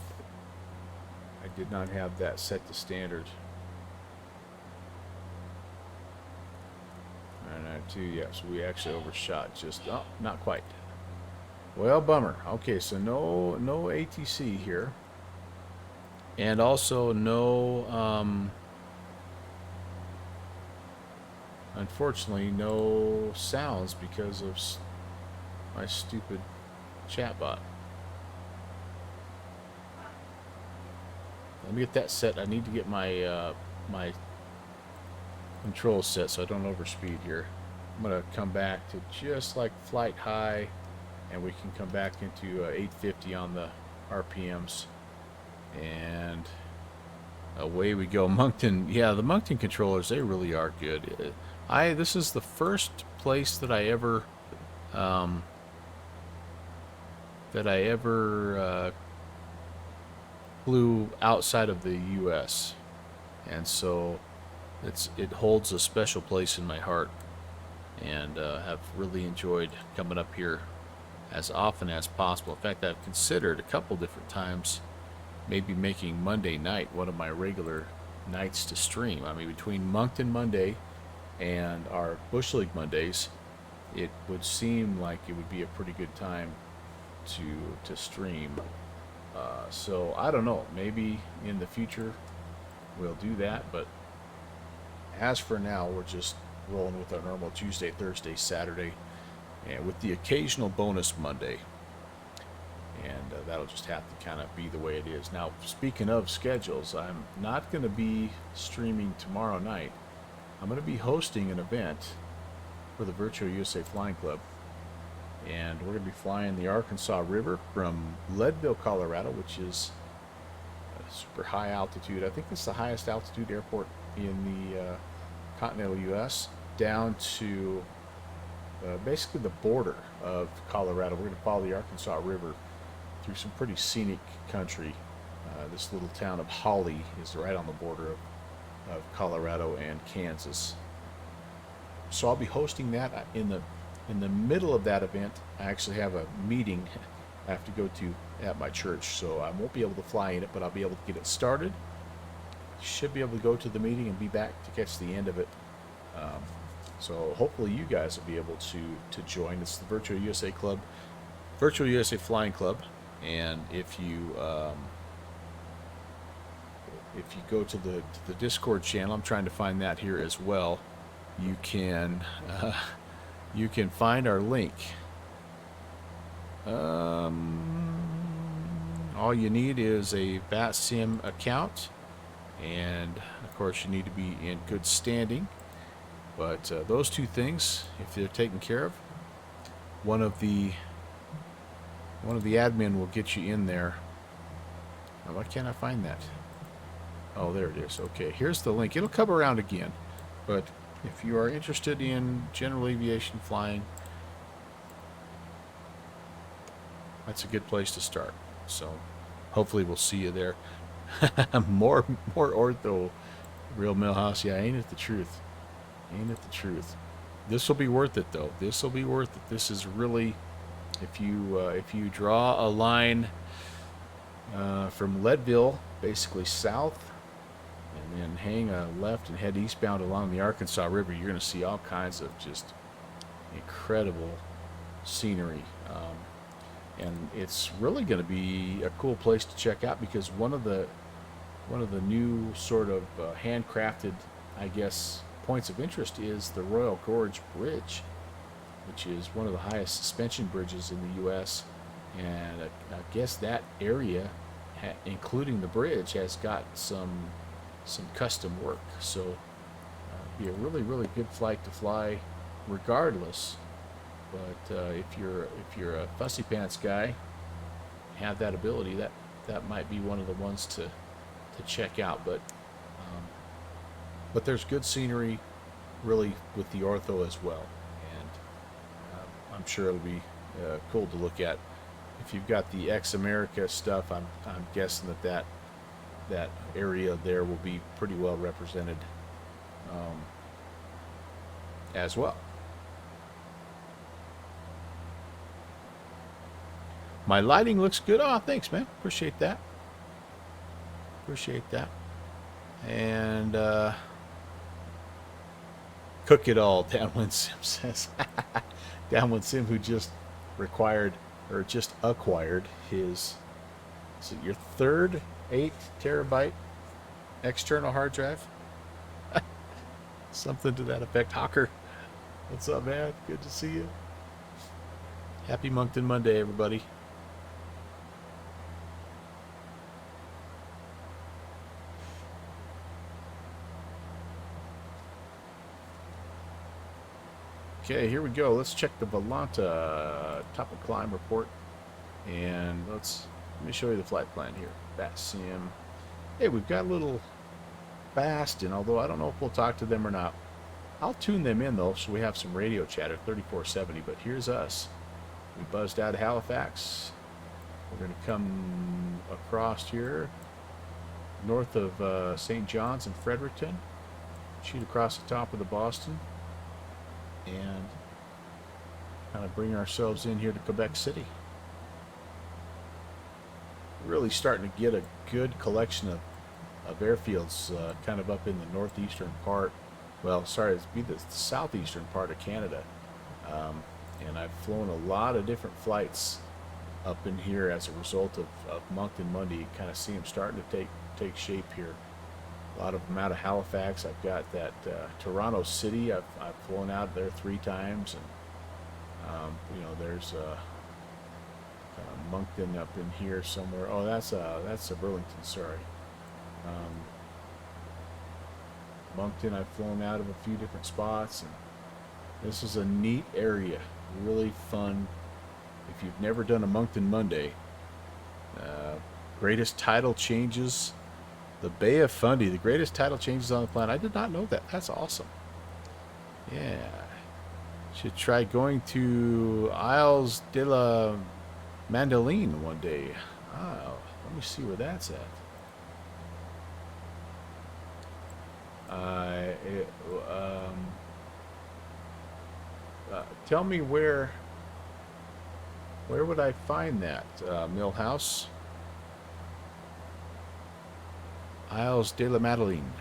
that set to standard. 992, yeah, so we actually overshot just, oh, not quite. Well, bummer. Okay, so no ATC here. And also no, unfortunately, no sounds because of my stupid chatbot. Let me get that set. I need to get my my controls set so I don't overspeed here. I'm gonna come back to just like flight high, and we can come back into 850 on the RPMs, and away we go. Moncton, yeah, the Moncton controllers, they really are good. This is the first place that I ever flew outside of the U.S., and so it holds a special place in my heart, and have really enjoyed coming up here as often as possible. In fact, I've considered a couple different times maybe making Monday night one of my regular nights to stream. I mean, between Moncton Monday and our Bush League Mondays, it would seem like it would be a pretty good time to stream. So I don't know, maybe in the future we'll do that, but as for now, we're just rolling with our normal Tuesday, Thursday, Saturday, and with the occasional bonus Monday. And that'll just have to kind of be the way it is. Now, speaking of schedules, I'm not going to be streaming tomorrow night. I'm going to be hosting an event for the Virtual USA Flying Club. And we're going to be flying the Arkansas River from Leadville, Colorado, which is a super high altitude. I think it's the highest altitude airport in the continental U.S., down to basically the border of Colorado. We're going to follow the Arkansas River through some pretty scenic country. This little town of Holly is right on the border of Colorado and Kansas. So I'll be hosting that. In the middle of that event, I actually have a meeting I have to go to at my church, so I won't be able to fly in it, but I'll be able to get it started. Should be able to go to the meeting and be back to catch the end of it. So hopefully you guys will be able to join. It's the Virtual USA Club, Virtual USA Flying Club, and if you go to the Discord channel, I'm trying to find that here as well. You can find our link. All you need is a VATSIM account, and of course you need to be in good standing. But those two things, if they're taken care of, one of the admin will get you in there. Now, why can't I find that? Oh, there it is. Okay, here's the link. It'll come around again, but if you are interested in general aviation flying, that's a good place to start. So hopefully we'll see you there. more ortho, real Millhouse. Yeah, ain't it the truth? Ain't it the truth? This will be worth it, though. This will be worth it. This is really, if you draw a line from Leadville, basically south, and hang a left and head eastbound along the Arkansas River, you're going to see all kinds of just incredible scenery. And it's really going to be a cool place to check out because one of the new sort of handcrafted, I guess, points of interest is the Royal Gorge Bridge, which is one of the highest suspension bridges in the U.S. And I guess that area, including the bridge, has got some custom work. So be a really good flight to fly, regardless. But if you're a fussy pants guy, have that ability, that might be one of the ones to check out. But there's good scenery, really, with the ortho as well, and I'm sure it'll be cool to look at. If you've got the ex-America stuff, I'm guessing that area there will be pretty well represented as well. My lighting looks good. Oh, thanks, man. Appreciate that. Appreciate that. And cook it all, Downwind Sim says. Downwind Sim, who just acquired his, is it your third 8 terabyte external hard drive? Something to that effect. Hawker, what's up, man? Good to see you. Happy Moncton Monday, everybody. Okay, here we go. Let's check the Volanta top of climb report. And let me show you the flight plan here. Bat Sim. Hey, we've got a little Bastin, although I don't know if we'll talk to them or not. I'll tune them in, though, so we have some radio chatter, 3470. But here's us. We buzzed out of Halifax. We're going to come across here, north of St. John's and Fredericton. Shoot across the top of the Boston. And kind of bring ourselves in here to Quebec City. Really starting to get a good collection of airfields kind of up in the northeastern part. Well, sorry, it'd be the southeastern part of Canada. And I've flown a lot of different flights up in here as a result of Moncton Monday. You kind of see them starting to take shape here. A lot of them out of Halifax. I've got that Toronto City. I've flown out there 3 times, and there's Moncton up in here somewhere. Oh, that's a Burlington. Sorry, Moncton. I've flown out of a few different spots, and this is a neat area. Really fun. If you've never done a Moncton Monday, greatest tidal changes. The Bay of Fundy, the greatest tidal changes on the planet. I did not know that. That's awesome. Yeah. Should try going to Isles de la Mandeline one day. Oh, let me see where that's at. Tell me where would I find that, Millhouse? Isles de la Madeleine.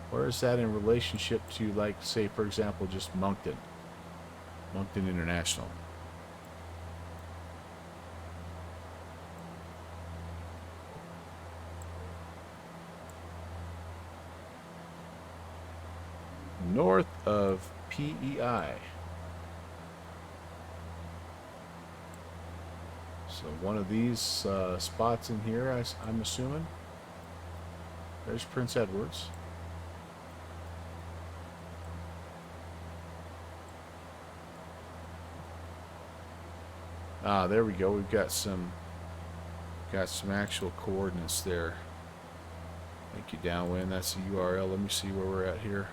Where is that in relationship to, like, say, for example, just Moncton International? North of PEI. So one of these spots in here, I'm assuming. There's Prince Edward's. Ah, there we go. We've got some actual coordinates there. Thank you, downwind. That's the URL. Let me see where we're at here.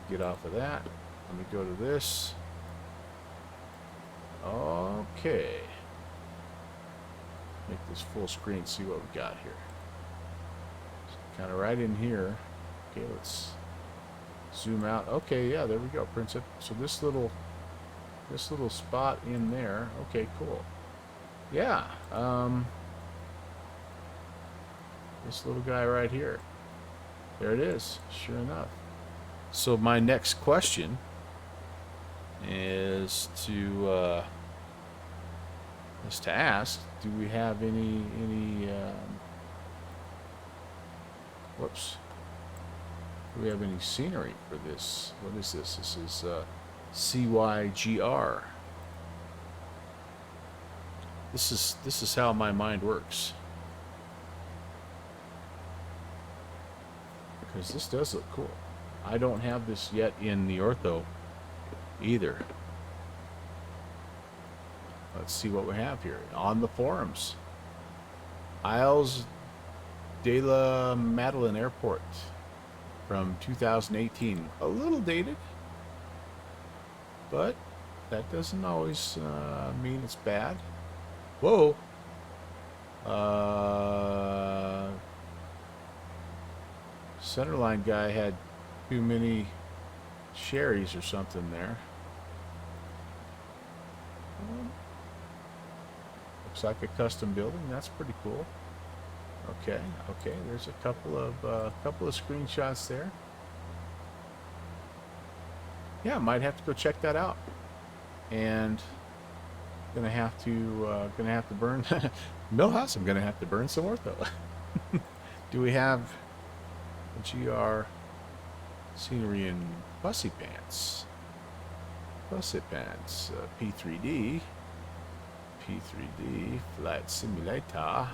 Get off of that. Let me go to this. Okay. Make this full screen, see what we got here. So kind of right in here. Okay, let's zoom out. Okay, yeah, there we go, Prince. So this little spot in there. Okay, cool. Yeah. This little guy right here. There it is, sure enough. So my next question is to ask, do we have any whoops. Do we have any scenery for this? What is this? This is CYGR. This is how my mind works. Because this does look cool. I don't have this yet in the ortho either. Let's see what we have here on the forums. Isles de la Madeleine Airport from 2018. A little dated, but that doesn't always mean it's bad. Whoa. Centerline guy had too many sherries or something there. Looks like a custom building. That's pretty cool. Okay, there's a couple of screenshots there. Yeah, might have to go check that out. And gonna have to burn Millhouse. I'm gonna have to burn some ortho. Do we have a GR scenery in Fussy Pants? Fussy Pants, P3D Flight Simulator.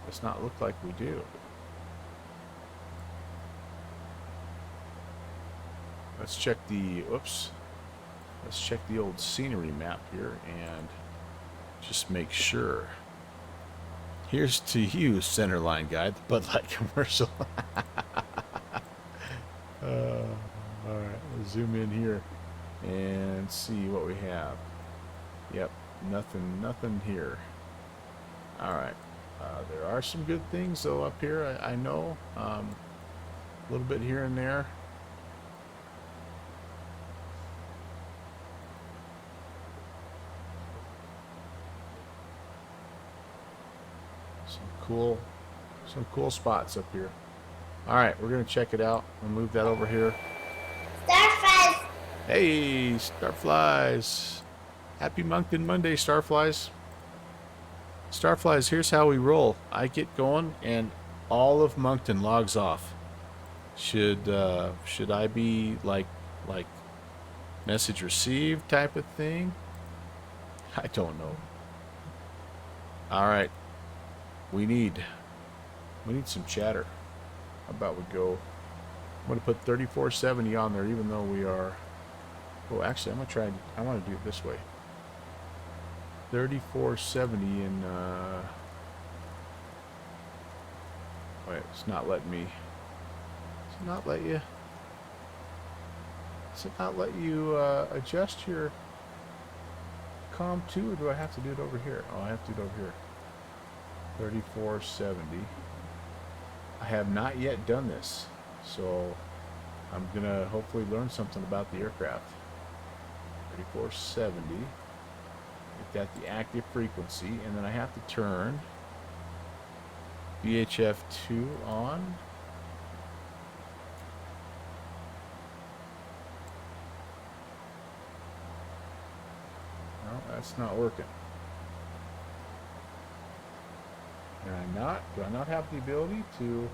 Does not look like we do. Let's check the old scenery map here and just make sure. Here's to you, Centerline guy, the Bud Light commercial. All right, we'll zoom in here and see what we have. Yep, nothing here. All right, there are some good things though up here. I know, a little bit here and there. Some cool spots up here. All right, we're gonna check it out. We'll move that over here. Starflies! Hey, Starflies! Happy Moncton Monday, Starflies. Starflies, here's how we roll. I get going, and all of Moncton logs off. Should I be like message received type of thing? I don't know. All right. We need some chatter. How about we go? I'm gonna put 3470 on there, even though we are. Oh, actually, I'm gonna try. I want to do it this way. 3470 in. Wait, it's not letting me. Does it not let you? Does it not let you adjust your COM2, or do I have to do it over here? Oh, I have to do it over here. 3470. I have not yet done this, so I'm gonna hopefully learn something about the aircraft. 3470. Make that the active frequency, and then I have to turn VHF2 on. No, that's not working. Do I not have the ability to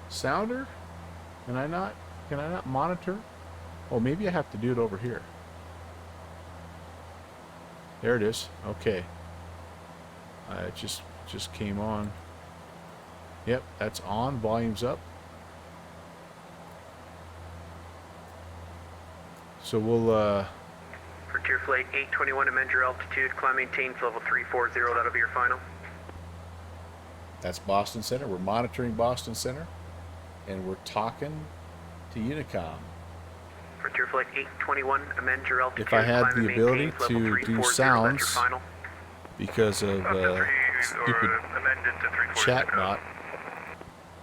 sounder? Can I not monitor? Oh, maybe I have to do it over here. There it is. Okay. It just came on. Yep, that's on. Volume's up. So we'll Frontier Flight 821, amend your altitude, climb maintain level 340, that'll be your final. That's Boston Center. We're monitoring Boston Center, and we're talking to Unicom. Frontier Flight 821, amend your altitude. If I had climb the and ability maintain to level do 340, that's sounds, your final. because of stupid amended to 340. chatbot,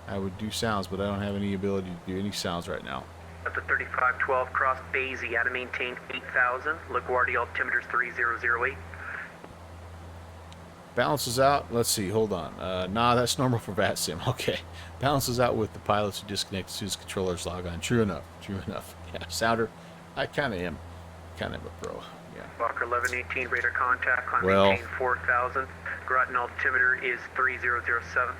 I would do sounds, but I don't have any ability to do any sounds right now. At the 3512, cross Basie, out of maintain 8000, LaGuardia altimeter 3008. Balances out. Let's see. Hold on. Nah, that's normal for VATSIM. Okay. Balances out with the pilots who disconnect as soon as controllers log on. True enough. True enough. Yeah. Sounder. I kind of am. Kind of a pro. Yeah. Walker 1118, radar contact, climb Well- maintain 4000. Groton altimeter is 3007.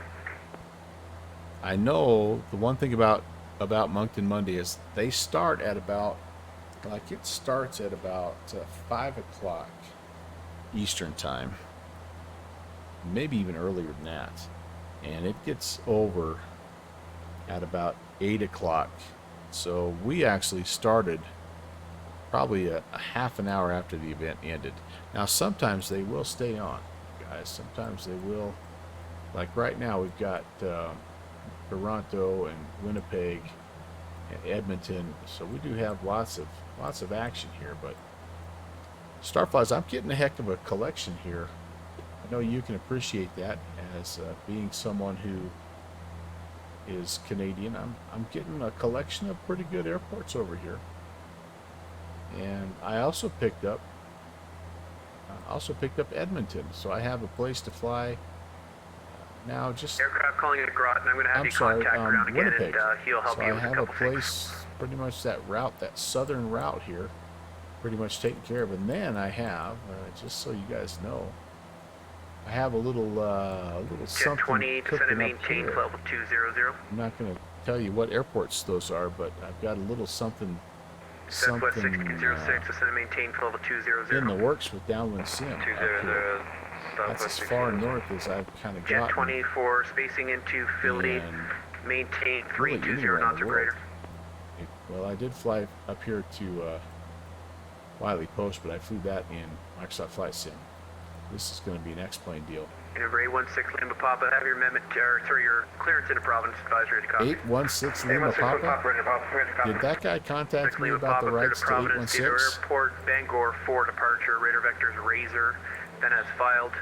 I know the one thing about Moncton Monday is they start at about, like it starts at about 5 o'clock Eastern time. Maybe even earlier than that. And it gets over at about 8 o'clock. So we actually started probably a half an hour after the event ended. Now sometimes they will stay on, guys. Sometimes they will. Like right now we've got Toronto and Winnipeg and Edmonton. So we do have lots of action here. But Starflies, I'm getting a heck of a collection here. I know you can appreciate that as being someone who is Canadian. I'm getting a collection of pretty good airports over here, and I also picked up Edmonton, so I have a place to fly now. Just Aircraft calling it Groton. I'm going to have I'm you sorry, contact Ground again, Winnipeg. and he'll help So you I with a have a couple things. place, pretty much that route, that southern route here, pretty much taken care of. And then I have, just so you guys know, I have a little Jet something 20, descend cooking and up maintain here. level 200. I'm not going to tell you what airports those are, but I've got a little something Southwest something 1606, descend and maintain level 200. in the works with Downwind Sim. up here. That's as far north as I've kind of Jet gotten. 20 for spacing into Philly, And maintain really 320 anywhere in knots the or world. greater. Well, I did fly up here to Wiley Post, but I flew that in Microsoft Flight Sim. This is going to be an X-plane deal. Number 816 Lima Papa, have your amendment, your clearance into Providence advisory to copy. 816 Lima Papa? Did that guy contact me Lima about the Papa, clear rights to Providence, Theodore 816? Airport, Bangor for departure, radar vectors Razor, then as filed,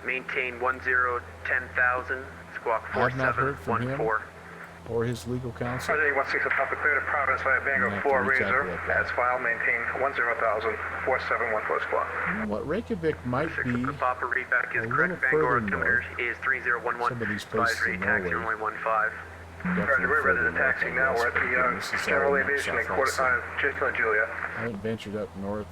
maintain 10,000, squawk I have not heard from him 4714. or his legal counsel. 816 Papa clear to Providence via Bangor I'm gonna have 4 to reach out to Razor. that guy. As filed, maintain 10,000, 4714 squawk. You know what? Reykjavik might 6 be Lima Papa, read back is a correct. little Bangor further altimeter north. is 3011, Some of these places advisory in taxi Norway. runway 15. definitely Roger, we're ready further to taxi north, I now. guess, We're at but again, this the is General all in Aviation Microsoft and Flight Sim. Jason and Juliet. I haven't ventured up north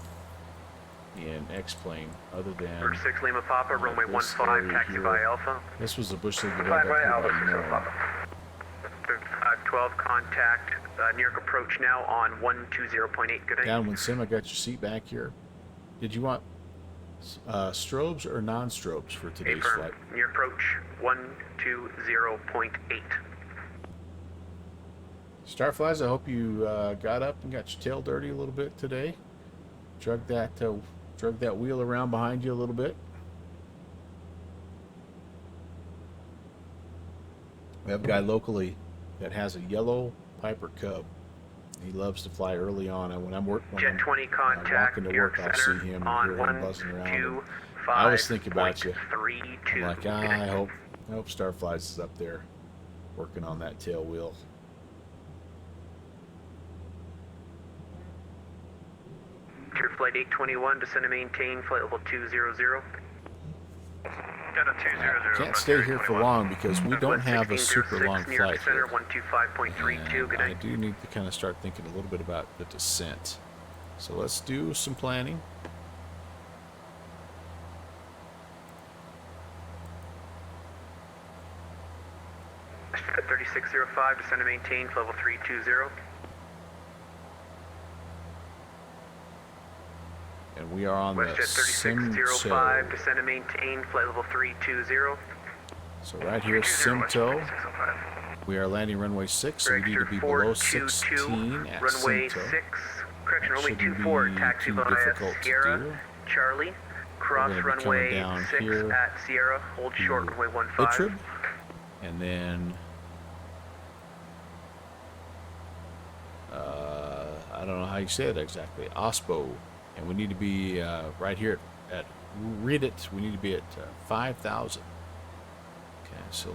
in X-plane other than Number 6 Lima Papa, runway this 15, area taxi here. by Alpha. this was a bush league event Fly up by here Alpha by 60 Norway. Papa. 512 contact, near approach now on 120.8. Good night. Downwind Sim, I got your seat back here. Did you want strobes or non-strobes for today's Affirm. flight? Near approach 120.8. Starflies, I hope you got up and got your tail dirty a little bit today. Drug that wheel around behind you a little bit. We have a guy locally that has a yellow Piper Cub. He loves to fly early on, and when I'm Jet 20 contact, walking to New work, York I'll see Center him and on hear him buzzing around. And I always think about you. 125.32. I'm like, I hope Starflies is up there working on that tail wheel. Clear flight 821, descend and maintain flight level 200. Can't stay here for long because we don't have a super long New York flight Center here. 125.32. Good And I night. do need to kind of start thinking a little bit about the descent. So let's do some planning. At 3605, descend and maintain flight level 320. And we are on the WestJet Simto. 3605, descend and maintain flight level 320. So right here, Simto. We are landing runway 6, so we need to be below 16 at runway Simto. 6, correction, That runway shouldn't 24, be taxi too via difficult to Sierra, do. Charlie, cross gonna be coming runway down 6 here at Sierra, hold short to runway 15. Itrib, and then I don't know how you say it exactly, Ospo, and we need to be right here at read it. We need to be at 5,000. Okay, so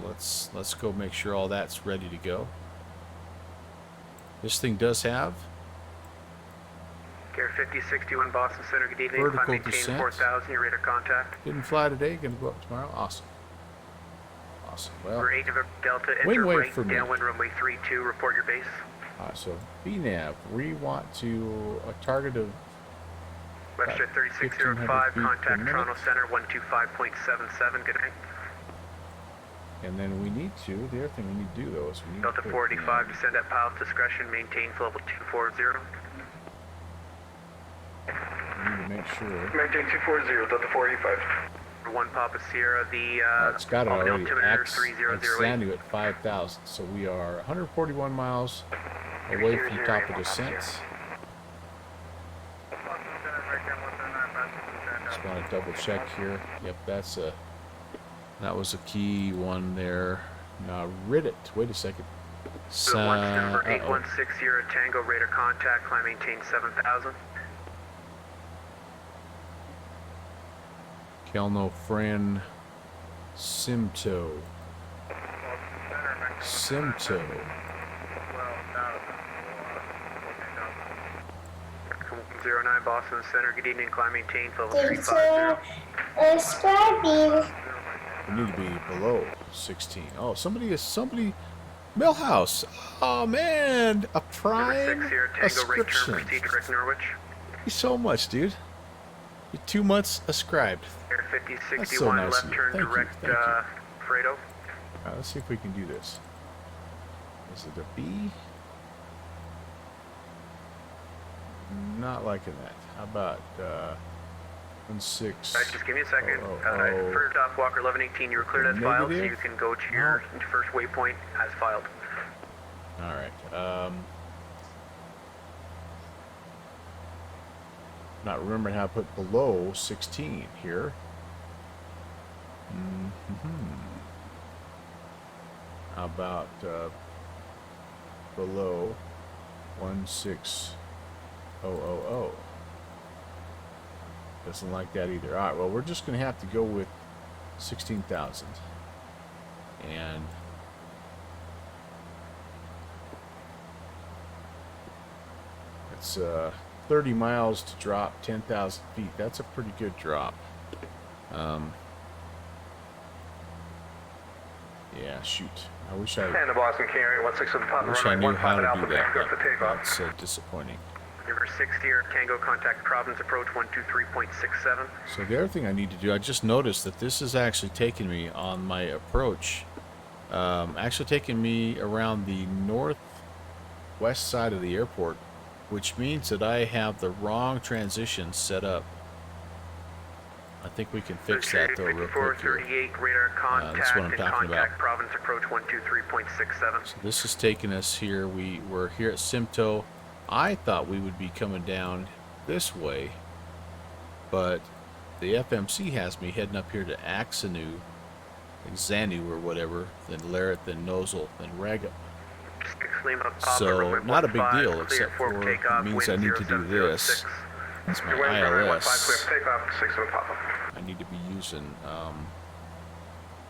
let's go make sure all that's ready to go. This thing does have Air 5061 Boston Center, good evening. Vertical Climb maintain descent. 4000, your radar contact. Didn't fly today, gonna go up tomorrow. Awesome. Awesome. Well, For 8 November Delta, wing enter wave right for me. downwind runway 32, report your base. alright, so VNAV, we want to a target of Westjet 3605, 1500 feet per contact minute. Toronto Center 125.77, good night. and then we need to, the other thing we need to do though is we need Delta to put 485, descend at pilot's discretion, maintain level 240. we need to make sure Maintain 240, Delta 485. 1 Papa Sierra, the it's got it already. altimeter It's 3008. Xanadu at 5,000, so we are 141 miles away from top of descent. Just want to double check here. Yep, that was a key one there. Now Riddick, wait a second. Moncton for Uh-oh. 816 Sierra Tango, radar contact, climb maintain 7000. Kelno Fran Simto. Simto. 09 Boston Center, good evening, climb maintain level Thanks 350. for subscribing. We need to be below 16. Oh, somebody. Millhouse. Oh man, a Number prime 6 Sierra Tango, right turn, ascription. proceed to Rick Norwich. Thank you so much, dude. You're 2 months ascribed. Air That's so 5061, nice left of you. turn, Thank you, direct thank you. Fredo. Alright, let's see if we can do this. Is it a B? Not liking that. How about 16? Just give me a second. Oh. First off, Walker 1118, you were cleared as filed, so Negative? you can go to your first waypoint as filed. Alright. Not remembering how to put below 16 here. How about below 16000? Doesn't like that either. All right, well, we're just going to have to go with 16,000. And it's 30 miles to drop 10,000 feet. That's a pretty good drop. Yeah, shoot. I wish I And the Boston Canary 16 Papa wish I runway knew how 15 to Alpha do that. Tango for takeoff. That's disappointing. Number 6 Sierra Tango, contact Providence approach 123.67. So the other thing I need to do, I just noticed that this is actually taking me on my approach. Actually taking me around the northwest side of the airport, which means that I have the wrong transition set up. I think we can fix that though real quick here. 5438, radar contact that's what I'm and talking contact about. Providence approach 123.67. So this is taking us here. We're here at Simto. I thought we would be coming down this way, but the FMC has me heading up here to Axanu, Xanu or whatever, then Larrett, then Nozzle, then Ragup. So not a big deal, except for it means I need to do this. That's my ILS. Takeoff 67 Papa. I need to be using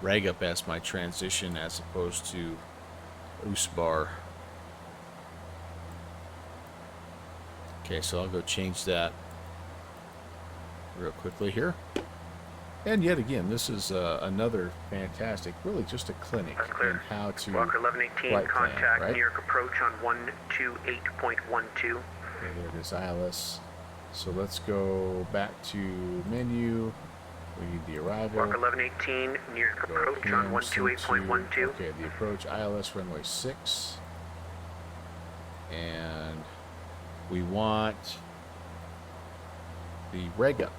Ragup as my transition as opposed to Usbar. Okay, so I'll go change that real quickly here. And yet again, this is another fantastic, really just a clinic in how to Walker 1118, flight plan, contact right? New York approach on 128.12. Okay, there it is, ILS. So let's go back to menu. We need the arrival. Walker 1118, New York Go approach PM, on 128.12. C2. Okay, the approach ILS runway 6. And we want the reg up.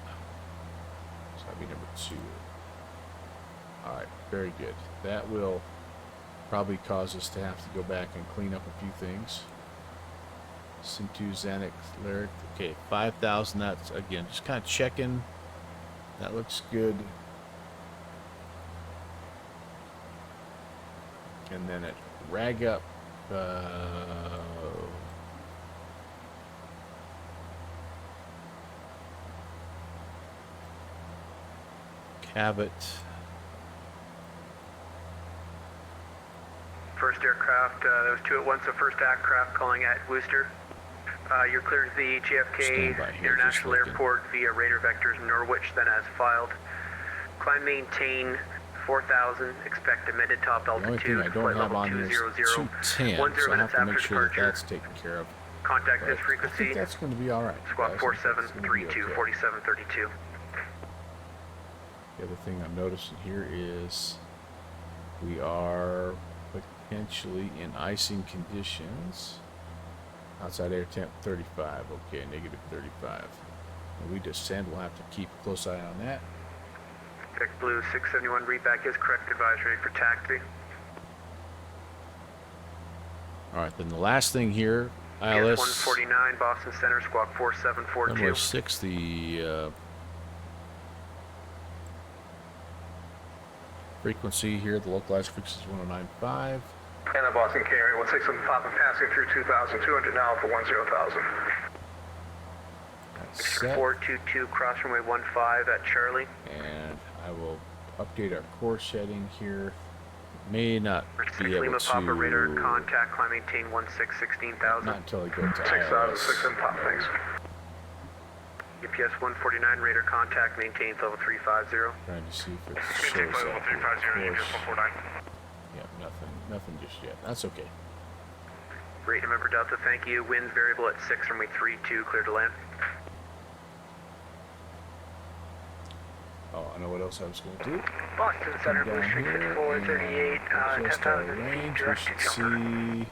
So that'll be number 2. Alright, very good. That will probably cause us to have to go back and clean up a few things. Sim2 Xanax Lyric. Okay, 5,000. That's again just kind of checking. That looks good. And then at rag up. Cabot. First aircraft, there was 2 at once, so first aircraft calling at Worcester. You're cleared to the Stand by JFK here, International just looking. Airport via radar vectors Norwich, then as filed. Climb maintain 4,000, expect amended top The only thing altitude, I don't flight have level on here is 200, 210, 10 so I have minutes to make after sure that departure. that's taken care of. Contact But this I frequency, think that's going to be all right. squawk guys. I think that's gonna be 4732, okay. 4732. The other thing I'm noticing here is we are potentially in icing conditions. Outside air temp 35. Okay, negative 35. When we descend, we'll have to keep a close eye on that. Tech Blue 671, read back is correct, advisory for taxi. All right, then the last thing here, PS ILS 149, Boston Center, squawk 4742. runway 6, the frequency here, the localized frequency is 1095. And Boston carrier 16 Papa passing through 2,200 now for 10,000. That's set. 422, cross runway 15 at Charlie. And I will update our course setting here. May not be able Lima Papa radar to, contact, climb maintain 16,000. not until I go to 6,000, ILS. 6 in Papa, thanks. UPS 149 radar contact, maintains level 350. Trying to see if it Maintain shows level up. 350, Of UPS course. 149. Yeah, nothing just yet. That's okay. Rate November Delta, thank you. Winds variable at 6, runway 32, clear to land. Oh, I know what else I was going to do. Boston Come down here and adjust our range. We should see. Blue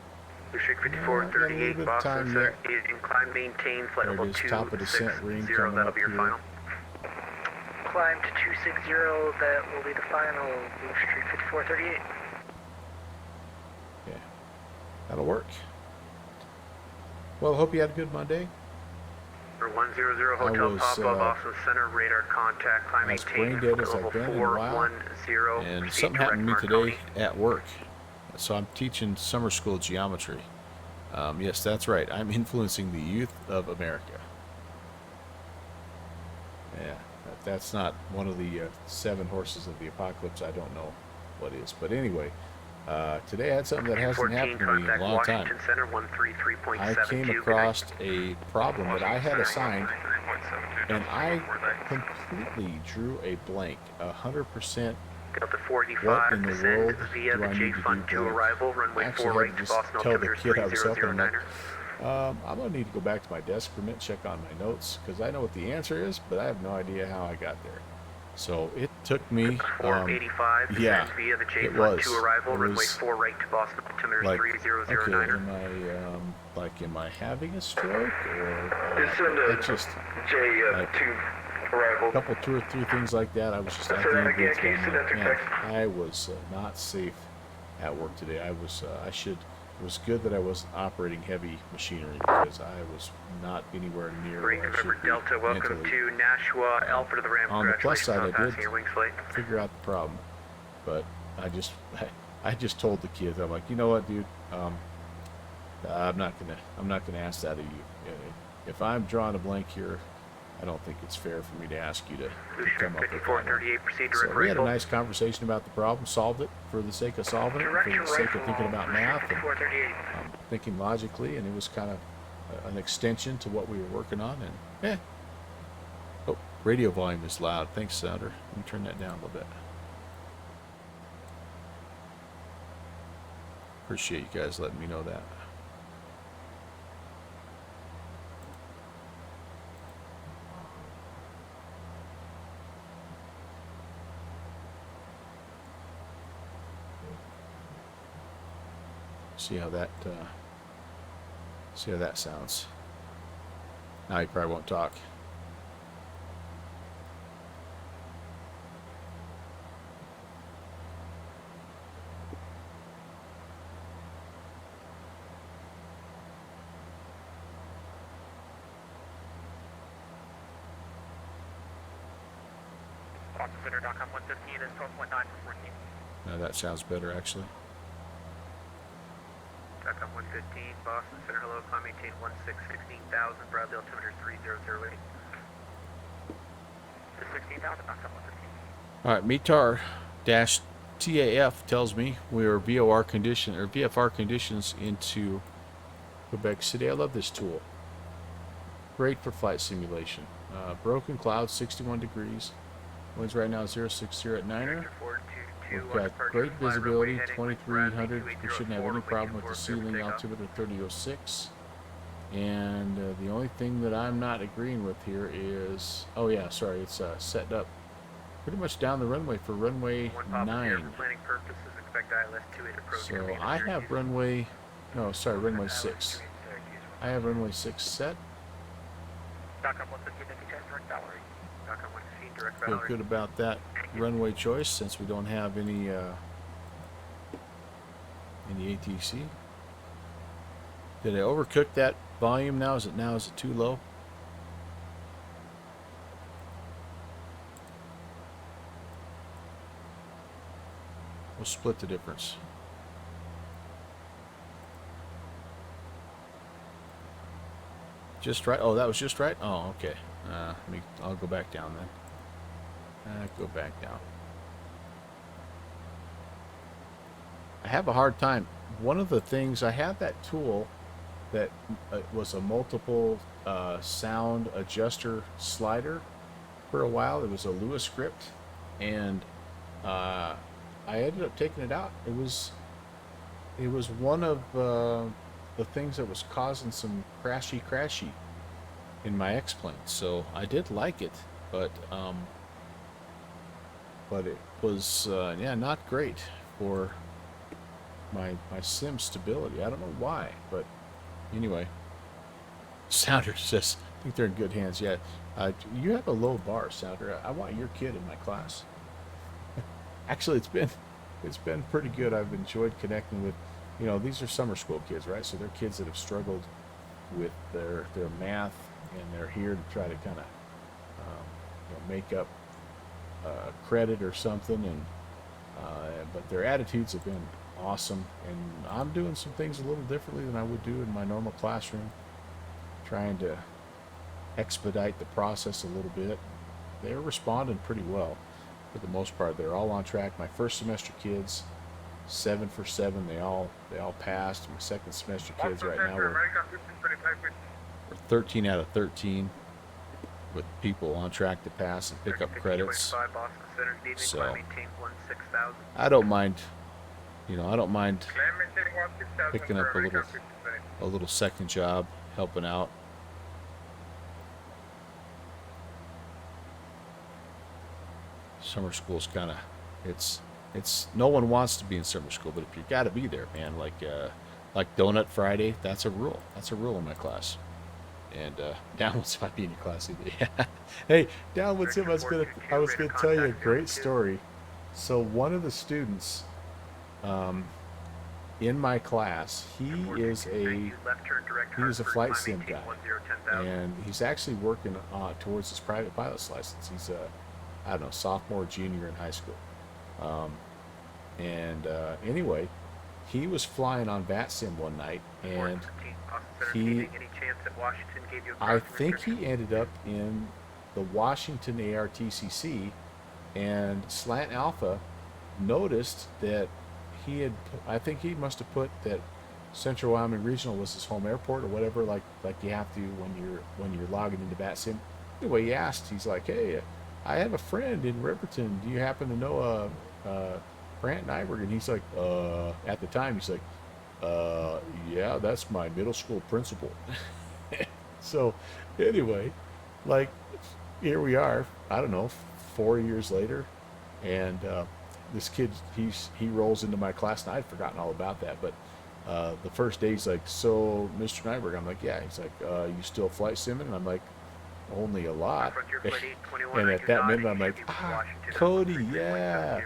Streak Yeah, got a little 5438, bit of Boston time Center, yet. incline maintain, flight There it level is, top of descent ring 260, coming that'll up be your here. final. Climb to 260, that will be the final. Blue Streak 5438. Yeah, that'll work. Well, hope you had a good Monday. For 100 Hotel was, Papa, Boston Center, radar contact, climb as maintain, brain dead as flight I've level been in a while, 410, and proceed something happened to me direct today Marconi. at work. So I'm teaching summer school geometry. Yes, that's right. I'm influencing the youth of America. Yeah, that's not one of the 7 horses of the apocalypse. I don't know what is. But anyway, today I had something that hasn't 14, happened to me in a contact long time. Washington Center, 133.72. I came across a problem that I had assigned, and I completely drew a blank. 100%. Delta What 45, in the descend world via do the I need J to Fund do 2 blank? arrival, runway I 4 actually right had to to just Boston tell the altimeter kid I was up, and I'm like, 3009er. I'm going to need to go back to my desk for a minute, check on my notes, because I know what the answer is, but I have no idea how I got there. So it took me, 485, descend yeah, via the J it Fund was. 2 arrival, It runway was 4 right to Boston altimeter like, okay, 3009er. am I having a stroke, or Descend it just, like, J2 arrival. a couple, 2 or 3 things like that. I was just Say acting that a again, bit, can you and, say that through man, text? I was not safe at work today. I was, it was good that I wasn't operating heavy machinery, because I was not anywhere near Great where I November should be Delta, welcome mentally. to Nashua, Alpha to the Ram. On the plus Congratulations side, on I did passing your wings flight. figure out the problem, but I just told the kids, I'm like, you know what, dude, I'm not gonna ask that of you. If I'm drawing a blank here, I don't think it's fair for me to ask you to Blue come Streak up with that one. 5438, proceed So direct we had a rifle. nice conversation about the problem, solved it for the sake of solving it, for Direction the sake rifle. of thinking about Blue Streak math and 5438. thinking logically, and it was kind of an extension to what we were working on. And oh, radio volume is loud. Thanks, Sounder. Let me turn that down a little bit. Appreciate you guys letting me know that. See how that sounds. Now you probably won't talk. Boston Center.com 115 is 12.9 for 14. Now that sounds better, actually. TACOM 115, Boston Center, hello, climb maintain 16,000, Bradley altimeter 3008. To 16,000, TACOM 115. All right, METAR dash TAF tells me we are VFR conditions into Quebec City. I love this tool. great for flight simulation. Broken clouds, 61 degrees. Winds right now 060 at Niner. We've got great visibility, 2300. We shouldn't have any problem with the ceiling altimeter 3006. And the only thing that I'm not agreeing with here is, oh yeah, sorry, it's set up pretty much down the runway for runway 9. So I have runway, no, sorry, runway 6. I have runway 6 set. Feel good about that runway choice since we don't have any ATC. Did I overcook that volume now? Is it too low? We'll split the difference. Just right? Oh, that was just right? Oh, okay. I'll go back down then. Go back down. I have a hard time. One of the things, I have that tool that was a multiple sound adjuster slider for a while. It was a Lewis script, and I ended up taking it out. It was one of the things that was causing some crashy in my X-plane. So I did like it, but it was yeah, not great for my sim stability. I don't know why, but anyway. Sounder says, I think they're in good hands. Yeah, you have a low bar, Sounder. I want your kid in my class. Actually, it's been pretty good. I've enjoyed connecting with, these are summer school kids, right? So they're kids that have struggled with their math, and they're here to try to kind of make up credit or something, and but their attitudes have been awesome, and I'm doing some things a little differently than I would do in my normal classroom, trying to expedite the process a little bit. They're responding pretty well for the most part. They're all on track. My first semester kids, 7 for 7, they all passed. My second semester kids right now we're 13 out of 13 with people on track to pass and pick up credits. So I don't mind, I don't mind picking up a little second job, helping out. Summer school's kind of, it's no one wants to be in summer school, but if you got to be there, man, like Donut Friday, that's a rule. That's a rule in my class. And Downwoods might be in your class either. Yeah. Hey, Downwoods, I was gonna tell you a great story. So one of the students in my class, he is a flight sim guy, and he's actually working towards his private pilot's license. He's I don't know, sophomore, junior in high school. Anyway, he was flying on VATSIM one night, and I think he ended up in the Washington ARTCC, and Slant Alpha noticed that I think he must have put that Central Wyoming Regional was his home airport or whatever, like you have to when you're logging into VATSIM. Anyway, he asked, he's like, hey, I have a friend in Riverton. Do you happen to know Brant Nyberg? And he's like, at the time, he's like, yeah, that's my middle school principal. So anyway, like, here we are, I don't know, 4 years later, and this kid, he rolls into my class, and I'd forgotten all about that, but the first day he's like, so Mr. Nyberg, I'm like, yeah. He's like, you still flight simming? And I'm like, only a lot. And at that minute I'm like, Cody, yeah.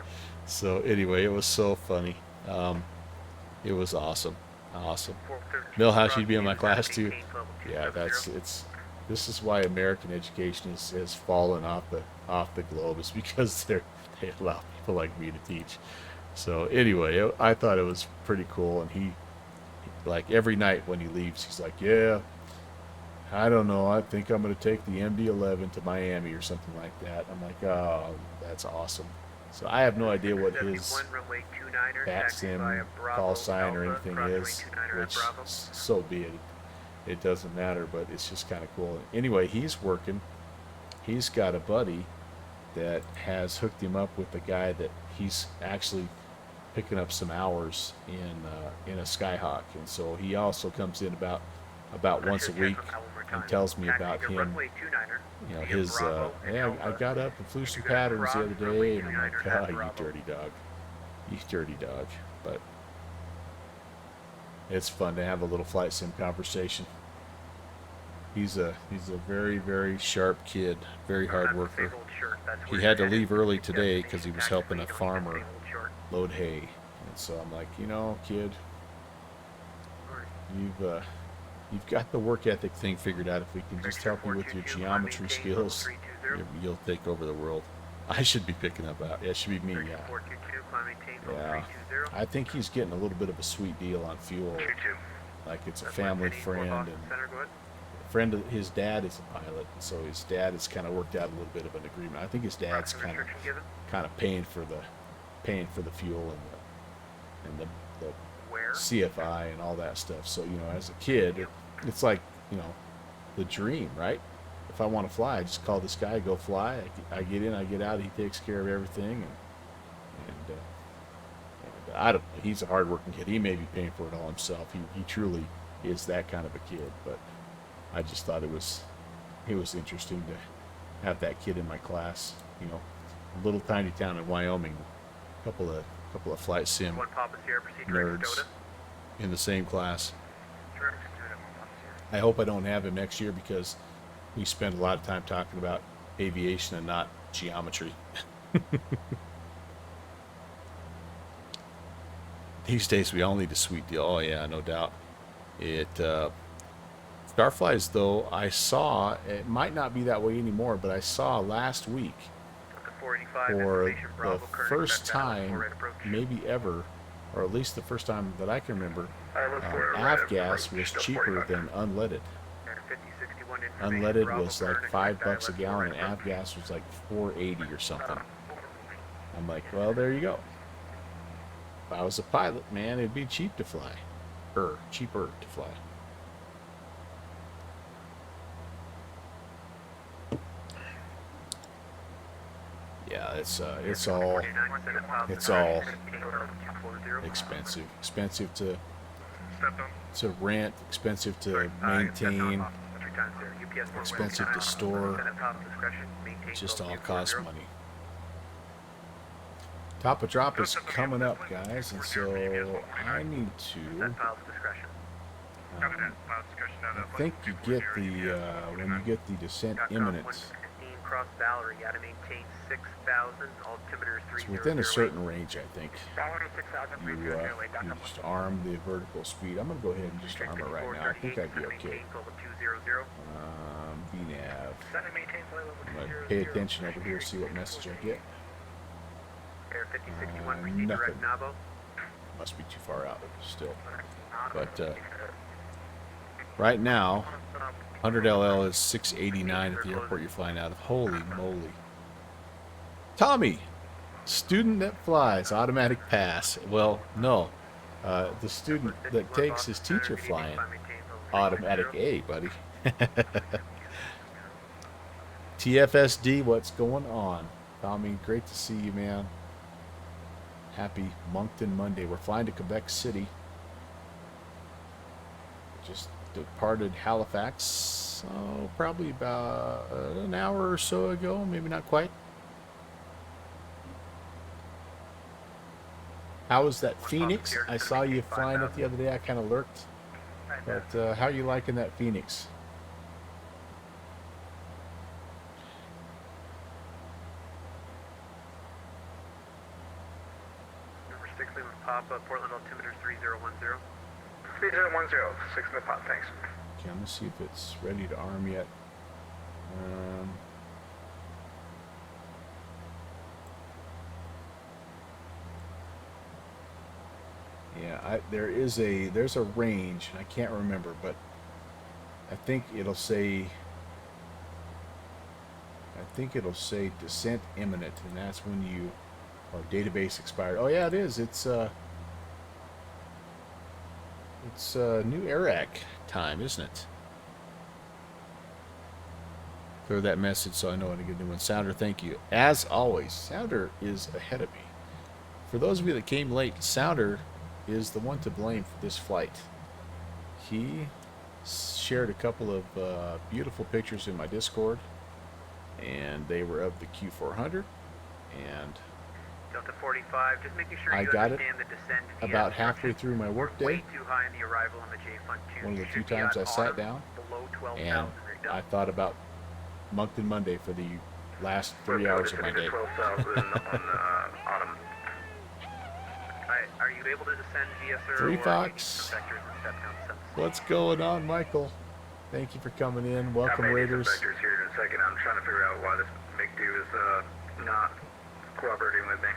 So anyway, it was so funny. It was awesome. Millhouse, you'd be in my class too. Yeah, this is why American education has fallen off the globe, is because they allow people like me to teach. So anyway, I thought it was pretty cool, and he, like, every night when he leaves, he's like, yeah, I don't know, I think I'm going to take the MD-11 to Miami or something like that. I'm like, oh, that's awesome. So I have no idea what his VATSIM call sign or anything is, which, so be it. it doesn't matter, but it's just kind of cool. Anyway, he's working. He's got a buddy that has hooked him up with a guy that he's actually picking up some hours in a Skyhawk, and so he also comes in about once a week and tells me about him. You know, his yeah, I got up and flew some patterns the other day, and I'm like, ah, you dirty dog, you dirty dog. But it's fun to have a little flight sim conversation. He's a very, very sharp kid, very hard worker. He had to leave early today because he was helping a farmer load hay, and so I'm like, you know, kid, you've got the work ethic thing figured out. If we can just help you with your geometry skills, you'll take over the world. I should be picking up out. Yeah, it should be me. Yeah. Yeah. I think he's getting a little bit of a sweet deal on fuel. Like it's a family friend, and a friend of his dad is a pilot, so his dad has kind of worked out a little bit of an agreement. I think his dad's kind of paying for the fuel and the CFI and all that stuff. So, you know, as a kid, it's like, you know, the dream, right? If I want to fly, I just call this guy, go fly. I get in, I get out. He takes care of everything, and I don't know. He's a hardworking kid. He may be paying for it all himself. He truly is that kind of a kid. But I just thought it was interesting to have that kid in my class. You know, a little tiny town in Wyoming, a couple of flight sim nerds in the same class. I hope I don't have him next year because we spend a lot of time talking about aviation and not geometry. These days we all need a sweet deal. Oh yeah, no doubt. Starflies, though, I saw, it might not be that way anymore, but I saw last week for the first time, maybe ever, or at least the first time that I can remember, avgas was cheaper than unleaded. Unleaded was like $5 a gallon, and avgas was like $4.80 or something. I'm like, well, there you go. If I was a pilot, man, it'd be cheap to fly. Cheaper to fly. Yeah, it's all expensive. Expensive to rent, expensive to maintain, expensive to store. It just all costs money. Top of drop is coming up, guys, and so I need to. I think you get the when you get the descent imminent. It's within a certain range, I think. You just arm the vertical speed. I'm gonna go ahead and just arm it right now. I think I'd be okay. VNAV. I'm gonna pay attention over here, see what message I get. Nothing. Must be too far out still. But right now, 100 LL is 689 at the airport you're flying out of. Holy moly. Tommy, student that flies, automatic pass. Well, no. The student that takes his teacher flying, automatic A, buddy. TFSD, what's going on? Tommy, great to see you, man. Happy Moncton Monday. We're flying to Quebec City. Just departed Halifax, probably about an hour or so ago, maybe not quite. How was that Phoenix? I saw you flying it the other day. I kind of lurked. But how are you liking that Phoenix? Papa, Portland altimeter 3010. 3010, 6 in the pot, thanks. Okay, I'm gonna see if it's ready to arm yet. Yeah, there's a range, and I can't remember, but I think it'll say descent imminent, and that's when you, or database expired. Oh yeah, it is. It's It's new ARAC time, isn't it? Throw that message so I know when to get a new one. Sounder, thank you. As always, Sounder is ahead of me. For those of you that came late, Sounder is the one to blame for this flight. He shared a couple of beautiful pictures in my Discord, and they were of the Q400, and Delta 45, just making sure I you got it understand the descent via about halfway instructions. through my Way workday. too high in the arrival on the J-Fund 2. One of the You few should be times on I sat arm down, below 12,000 and right now. I thought about Moncton Monday for the last 3 hours of my day. 12,000 on autumn. Are you able to descend via sir? 3 or Fox. do you need some vectors and step down some? What's going on, Michael? Thank you for coming in. Welcome, I may need some Raiders. vectors here in a second. I'm trying to figure out why this big dude is not cooperating with me.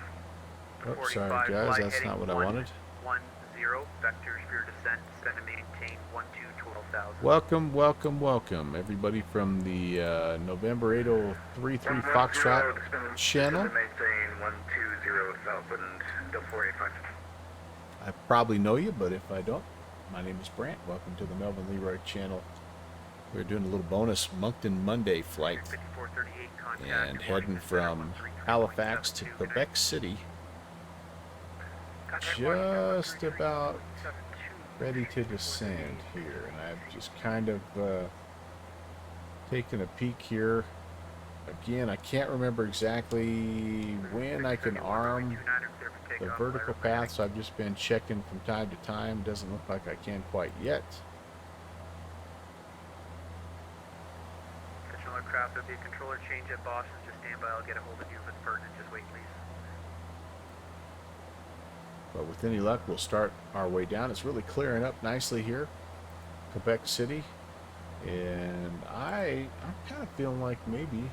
Oh, sorry, 45, guys. fly That's heading not what I wanted. 110, vectors for your descent, descend and maintain 12,000. Welcome, welcome, welcome, everybody from the November 8033 Foxtrot channel. Maintain 120,000, Delta 485. I probably know you, but if I don't, my name is Brant. Welcome to the Melvin Leroy channel. We're doing a little bonus Moncton Monday flight 5438, contact and heading from Halifax to Quebec City. Just about ready to descend here, and I've just kind of taken a peek here. Again, I can't remember exactly when I can arm the vertical path, so I've just been checking from time to time. Doesn't look like I can quite yet. Controller craft, there'll be a controller change at Boston. Just stand by, I'll get a hold of you if it's pertinent. Just wait, please. But with any luck, we'll start our way down. It's really clearing up nicely here, Quebec City. And I'm kind of feeling like maybe,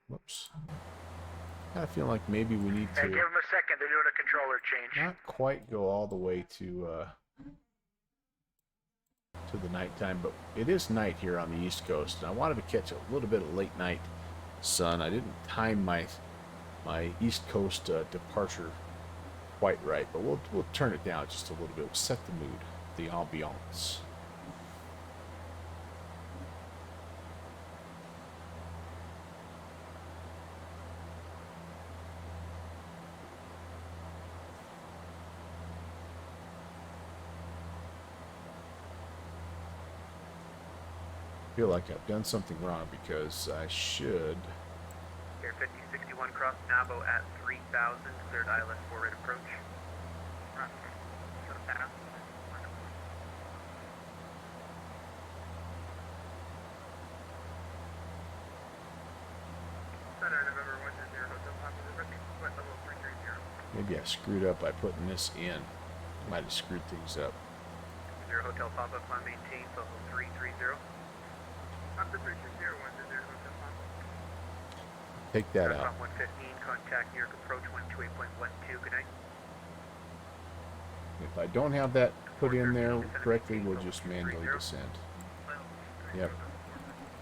whoops. Kind of feeling like maybe we need Hey, to give them a second. They're doing a controller change. not quite go all the way to the nighttime, but it is night here on the East Coast, and I wanted to catch a little bit of late night sun. I didn't time my East Coast departure quite right, but we'll turn it down just a little bit. We'll set the mood, the ambiance. I feel like I've done something wrong because I should. Air 5061 cross Nabo at 3,000, cleared ILS 4 rate approach. Maybe I screwed up by putting this in. Might have screwed things up. Zero hotel pop-up on maintain, level 330. After 330, 100 hotel pop-up. Take that out. 115, contact New York approach 128.12, good night. If I don't have that put in there correctly, we'll just manually descend. Yep.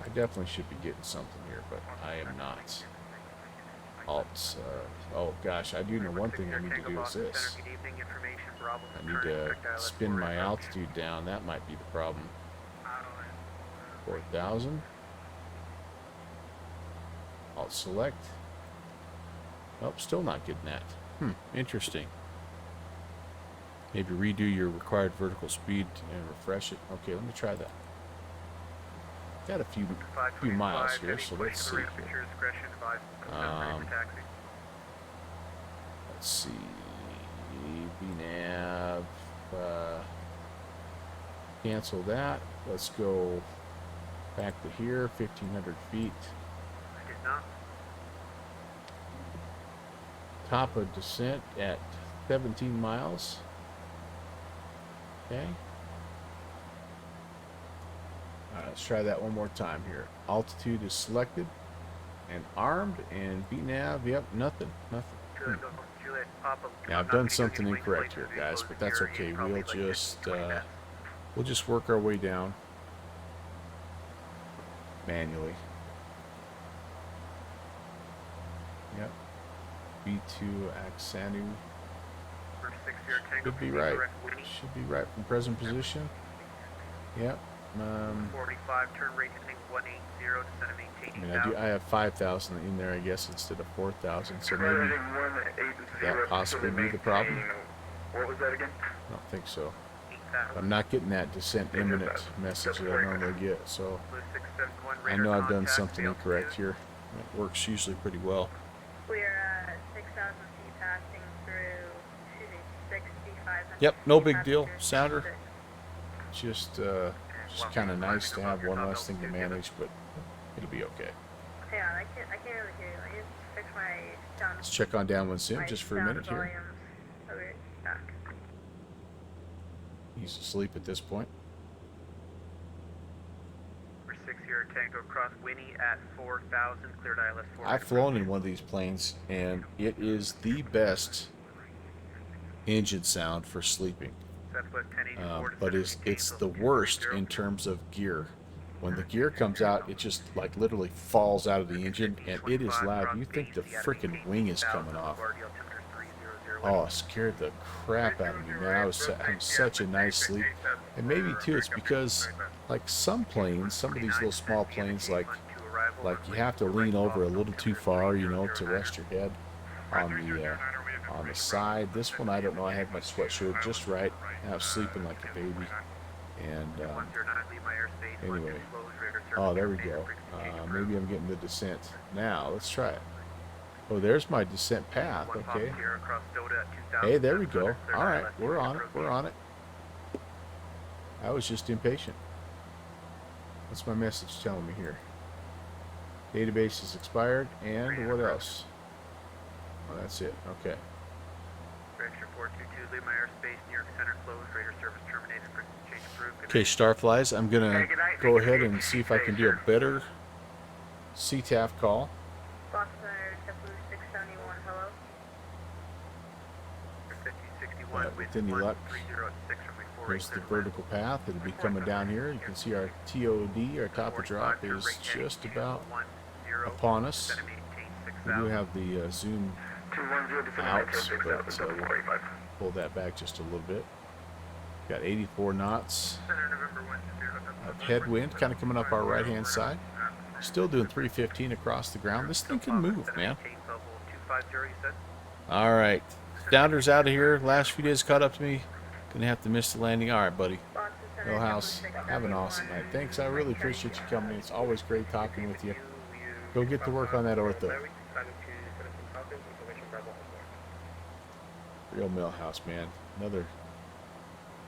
I definitely should be getting something here, but I am not. Alt. Oh gosh, I do know one thing I need to do is this. I need to spin my altitude down. That might be the problem. 4,000. Alt select. Oh, still not getting that. Interesting. Maybe redo your required vertical speed and refresh it. Okay, let me try that. Got a few miles here, so let's see here. Let's see. VNAV. Cancel that. Let's go back to here, 1,500 feet. I did not. Top of descent at 17 miles. Okay. Alright, let's try that one more time here. Altitude is selected and armed, and VNAV, yep, nothing. Yeah, I've done something incorrect here, guys, but that's okay. We'll just work our way down manually. Yep. B2 Aksanu. Should be right. Should be right from present position. Yep. 45, turn rate heading 180, descend and maintain. I mean, I have 5,000 in there, I guess, instead of 4,000. So maybe that possibly be the problem. What was that again? I don't think so. I'm not getting that descent imminent message that I normally get. So I know I've done something incorrect here. It works usually pretty well. We're at 6,000 feet passing through, 6,500. Yep, no big deal. Sounder. Just kind of nice to have one less thing to manage, but it'll be okay. Hang on, I can't really hear you. Let me just fix my sound. Let's check on downwind sim just for a minute here. volumes. I'll be back. He's asleep at this point. We're 60 Tango cross Winnie at 4,000, cleared ILS 4. I've flown in one of these planes, and it is the best engine sound for sleeping. Southwest 1084, But it's the worst in terms of gear. When the gear comes out, it just like literally falls out of the engine, and it is loud. You think the freaking wing is coming off. Oh, it scared the crap out of me, man. I was having such a nice sleep. And maybe too, it's because like some planes, some of these little small planes, like you have to lean over a little too far, you know, to rest your head on the side. This one, I don't know. I had my sweatshirt just right. I was sleeping like a baby. And anyway, oh, there we go. Maybe I'm getting the descent. Now, let's try it. Oh, there's my descent path. Okay. Hey, there we go. All right, we're on it. We're on it. I was just impatient. What's my message telling me here? Database is expired, and what else? Oh, that's it. Okay. Director 422, leave my airspace, New York Center closed, radar service terminated, change approved. Okay, Starflies, I'm going to go ahead and see if I can do a better CTAF call. Boston Center, JetBlue 671, hello? 5061, With any luck, here's the vertical path. It'll be coming down here. You can see our TOD, our top of drop, is just about upon us. We do have the zoom out, but we'll pull that back just a little bit. Got 84 knots of headwind kind of coming up our right hand side. Still doing 315 across the ground. This thing can move, man. All right, Downers out of here. Last few days caught up to me. Gonna have to miss the landing. All right, buddy. Millhouse, have an awesome night. Thanks. I really appreciate you coming. It's always great talking with you. Go get to work on that ortho. Real Millhouse, man. Another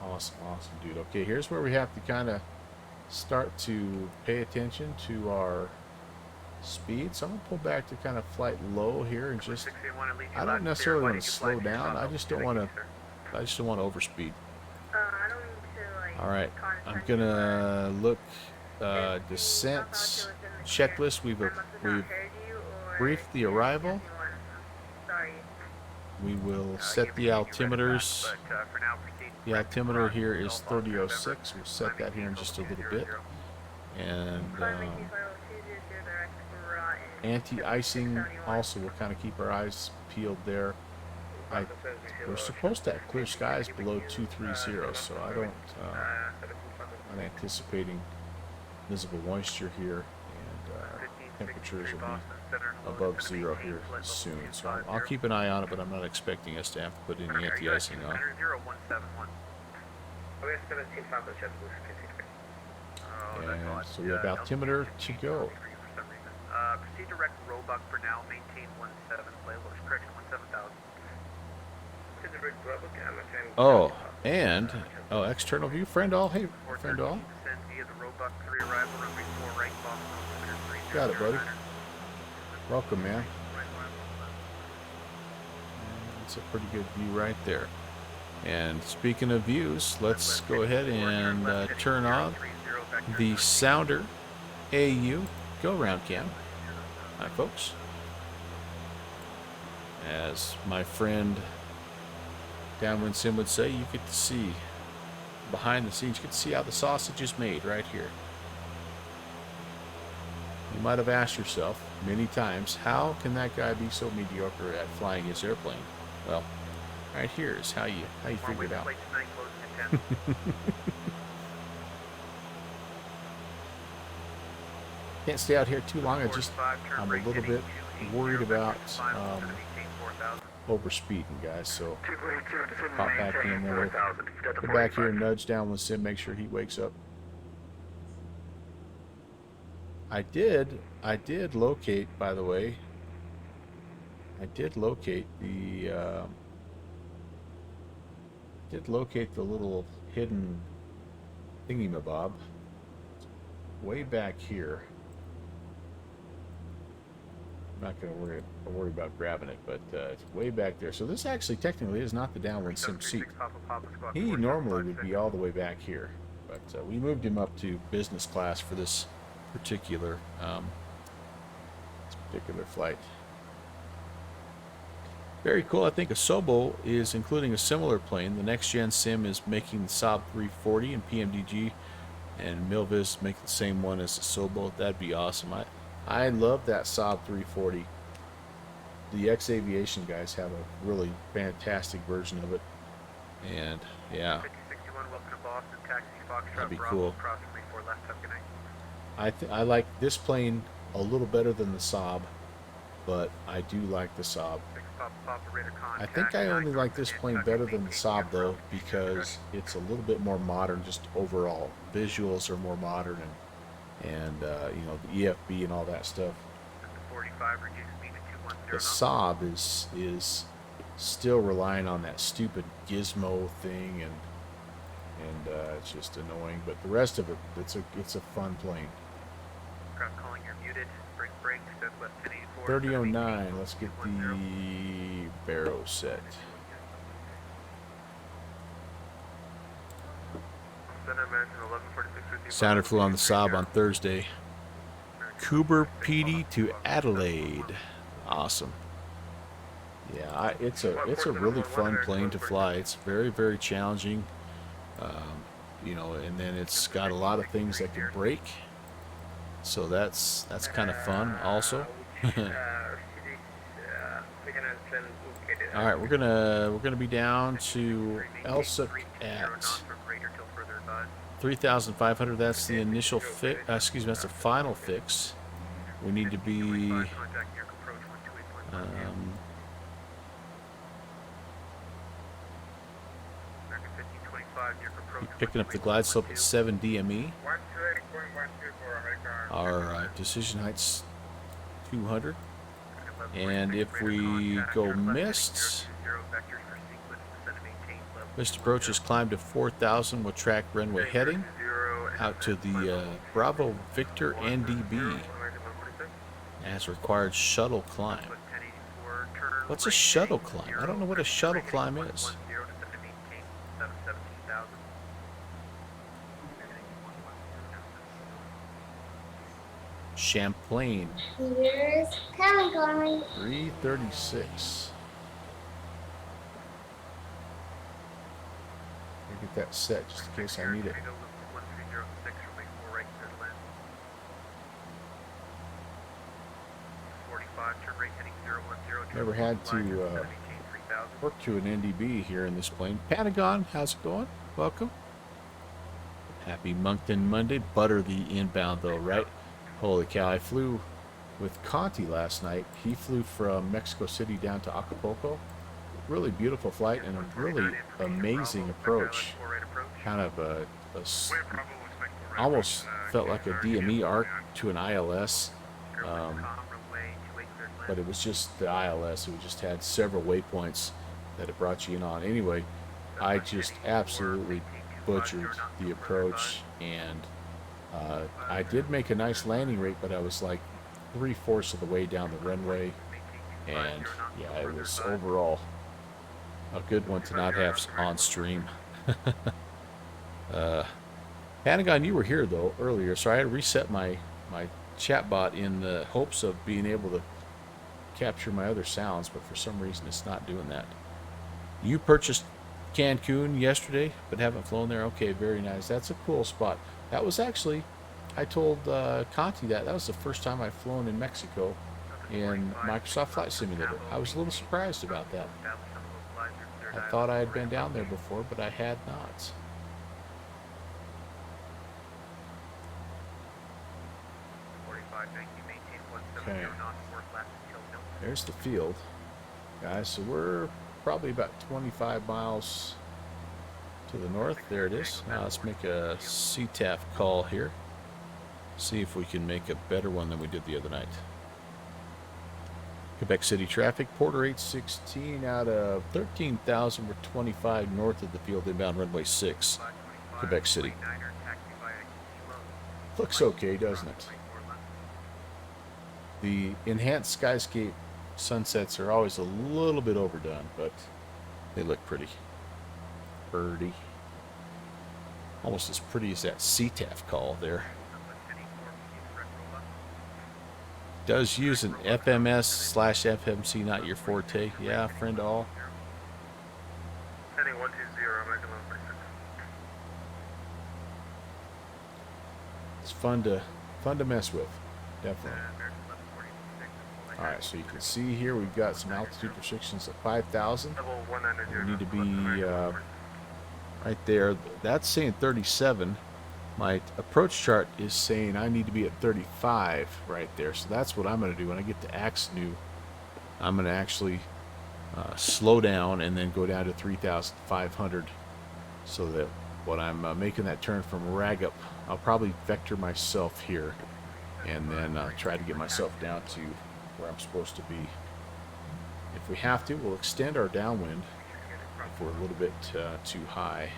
awesome dude. Okay, here's where we have to kind of start to pay attention to our speed. So I'm gonna pull back to kind of flight low here and just, I don't necessarily want to slow down. I just don't want to overspeed. I don't need to, like, All right, I'm gonna look descents checklist. We've briefed the arrival. Sorry. We will set the altimeters. The altimeter here is 3006. We'll set that here in just a little bit. And anti-icing also, will kind of keep our eyes peeled there. We're supposed to have clear skies below 230, so I'm anticipating visible moisture here, and temperatures will be above zero here soon. So I'll keep an eye on it, but I'm not expecting us to have to put any anti-icing on. And so we have altimeter to go. Proceed direct Roebuck for now, maintain 17, flight correction 17,000. Oh, and external view, friend all. Hey, friend all. Got it, buddy. Welcome, man. It's a pretty good view right there. And speaking of views, let's go ahead and turn on the Sounder AU go-round cam. Hi, folks. As my friend Downwind Sim would say, you get to see behind the scenes. You get to see how the sausage is made right here. You might have asked yourself many times, how can that guy be so mediocre at flying his airplane? Well, Right here is how you figure it out. Flight tonight, closing at 10. Can't stay out here too long. I'm a 45, little heading bit 280, worried about vectors final, gonna maintain 4,000. overspeeding, guys. So 282 to pop back in there. 4,000. Go back here and nudge down with Sim. Make sure he wakes up. I did locate, by the way. I did locate the little hidden thingy-mabob way back here. I'm not going to worry about grabbing it, but it's way back there. So this actually technically is not the downwind sim seat. He normally would be all the way back here, but we moved him up to business class for this particular flight. Very cool. I think Asobo is including a similar plane. The next gen sim is making the Saab 340 and PMDG, and Milvis make the same one as Asobo. That'd be awesome. I love that Saab 340. The X Aviation guys have a really fantastic version of it, and yeah, 5061, welcome to Boston, taxi Foxtrot, that'd be Bravo, cool. crossing 34 left, have a good night. I like this plane a little better than the Saab, but I do like the Saab. I think I only like this plane better than the Saab though, because it's a little bit more modern. Just overall, visuals are more modern, and you know, the EFB and all that stuff. The Saab is still relying on that stupid gizmo thing, and it's just annoying. But the rest of it, it's a fun plane. Calling, you're muted. Break, Southwest 1084. 3009. Let's get the barrow set. Sounder flew on the Saab on Thursday. Coober PD to Adelaide. Awesome. Yeah, it's a really fun plane to fly. It's very, very challenging. You know, and then it's got a lot of things that can break. So that's kind of fun also. All right, we're gonna be down to Elsick at 3,500. That's the initial fix. Excuse me, that's the final fix. We need to be picking up the glide slope at 7 DME. Our decision height's 200. And if we go missed approach is climbed to 4,000. We'll track runway heading out to the Bravo Victor NDB as required shuttle climb. What's a shuttle climb? I don't know what a shuttle climb is. Champlain. Here's coming. 336. Get that set just in case I need it. Never had to work to an NDB here in this plane. Pentagon, how's it going? Welcome. Happy Moncton Monday. Butter the inbound though, right? Holy cow, I flew with Conti last night. He flew from Mexico City down to Acapulco. Really beautiful flight and a really amazing approach. Kind of almost felt like a DME arc to an ILS, but it was just the ILS. It just had several waypoints that it brought you in on. Anyway, I just absolutely butchered the approach, and I did make a nice landing rate, but I was like 3/4 of the way down the runway, and yeah, it was overall a good one to not have on stream. Pentagon, you were here though earlier, so I had to reset my chat bot in the hopes of being able to capture my other sounds, but for some reason it's not doing that. You purchased Cancun yesterday but haven't flown there. Okay, very nice. That's a cool spot. That was actually, I told Conti that was the first time I've flown in Mexico in Microsoft Flight Simulator. I was a little surprised about that. I thought I had been down there before, but I had not. Okay. There's the field, guys. So we're probably about 25 miles to the north. There it is. Now let's make a CTAF call here. See if we can make a better one than we did the other night. Quebec City traffic, Porter 816 out of 13,000. We're 25 north of the field, inbound runway 6, Quebec City. Looks okay, doesn't it? The enhanced skyscape sunsets are always a little bit overdone, but they look pretty. Pretty. Almost as pretty as that CTAF call there. Does use an FMS/FMC, not your forte. Yeah, friend all. Heading 120, making number 6. It's fun to mess with, definitely. All right, so you can see here we've got some altitude restrictions at 5,000. We need to be right there. That's saying 37. My approach chart is saying I need to be at 35 right there. So that's what I'm going to do when I get to Axnu. I'm going to actually slow down and then go down to 3,500 so that when I'm making that turn from Ragup, I'll probably vector myself here and then try to get myself down to where I'm supposed to be. If we have to, we'll extend our downwind if we're a little bit too high.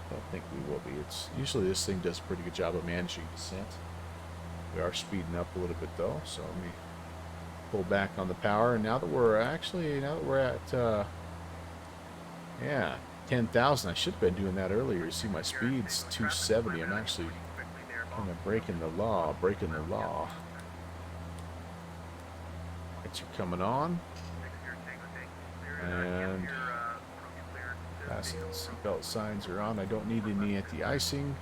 I don't think we will be. It's usually this thing does a pretty good job of managing descent. We are speeding up a little bit though, so let me pull back on the power. And now that we're at yeah, 10,000. I should have been doing that earlier. You see my speed's 270. I'm actually kind of breaking the law. Lights are coming on. And seatbelt signs are on. I don't need any anti-icing.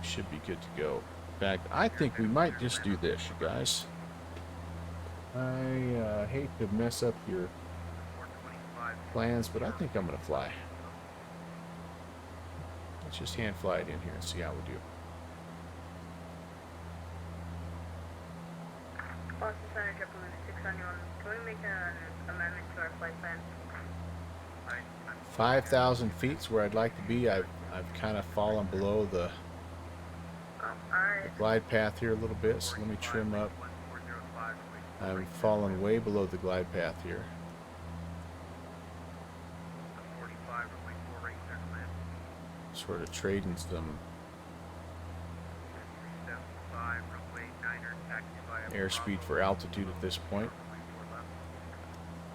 Should be good to go. In fact, I think we might just do this, you guys. I hate to mess up your plans, but I think I'm going to fly. Let's just hand fly it in here and see how we do. Boston Center, JetBlue 691. Can we make an amendment to our flight plan? 5,000 feet's where I'd like to be. I've kind of fallen below the glide path here a little bit, so let me trim up. I'm falling way below the glide path here. Sort of trading some airspeed for altitude at this point.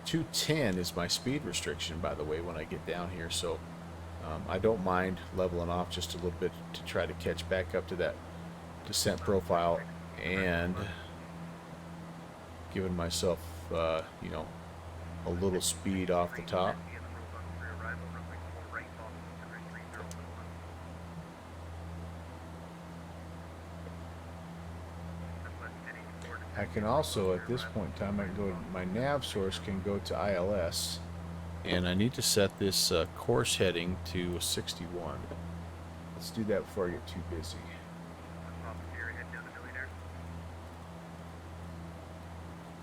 210 is my speed restriction, by the way, when I get down here, so I don't mind leveling off just a little bit to try to catch back up to that descent profile and giving myself, you know, a little speed off the top. I can also, at this point in time, I can go to my nav source, can go to ILS, and I need to set this course heading to 61. Let's do that before I get too busy.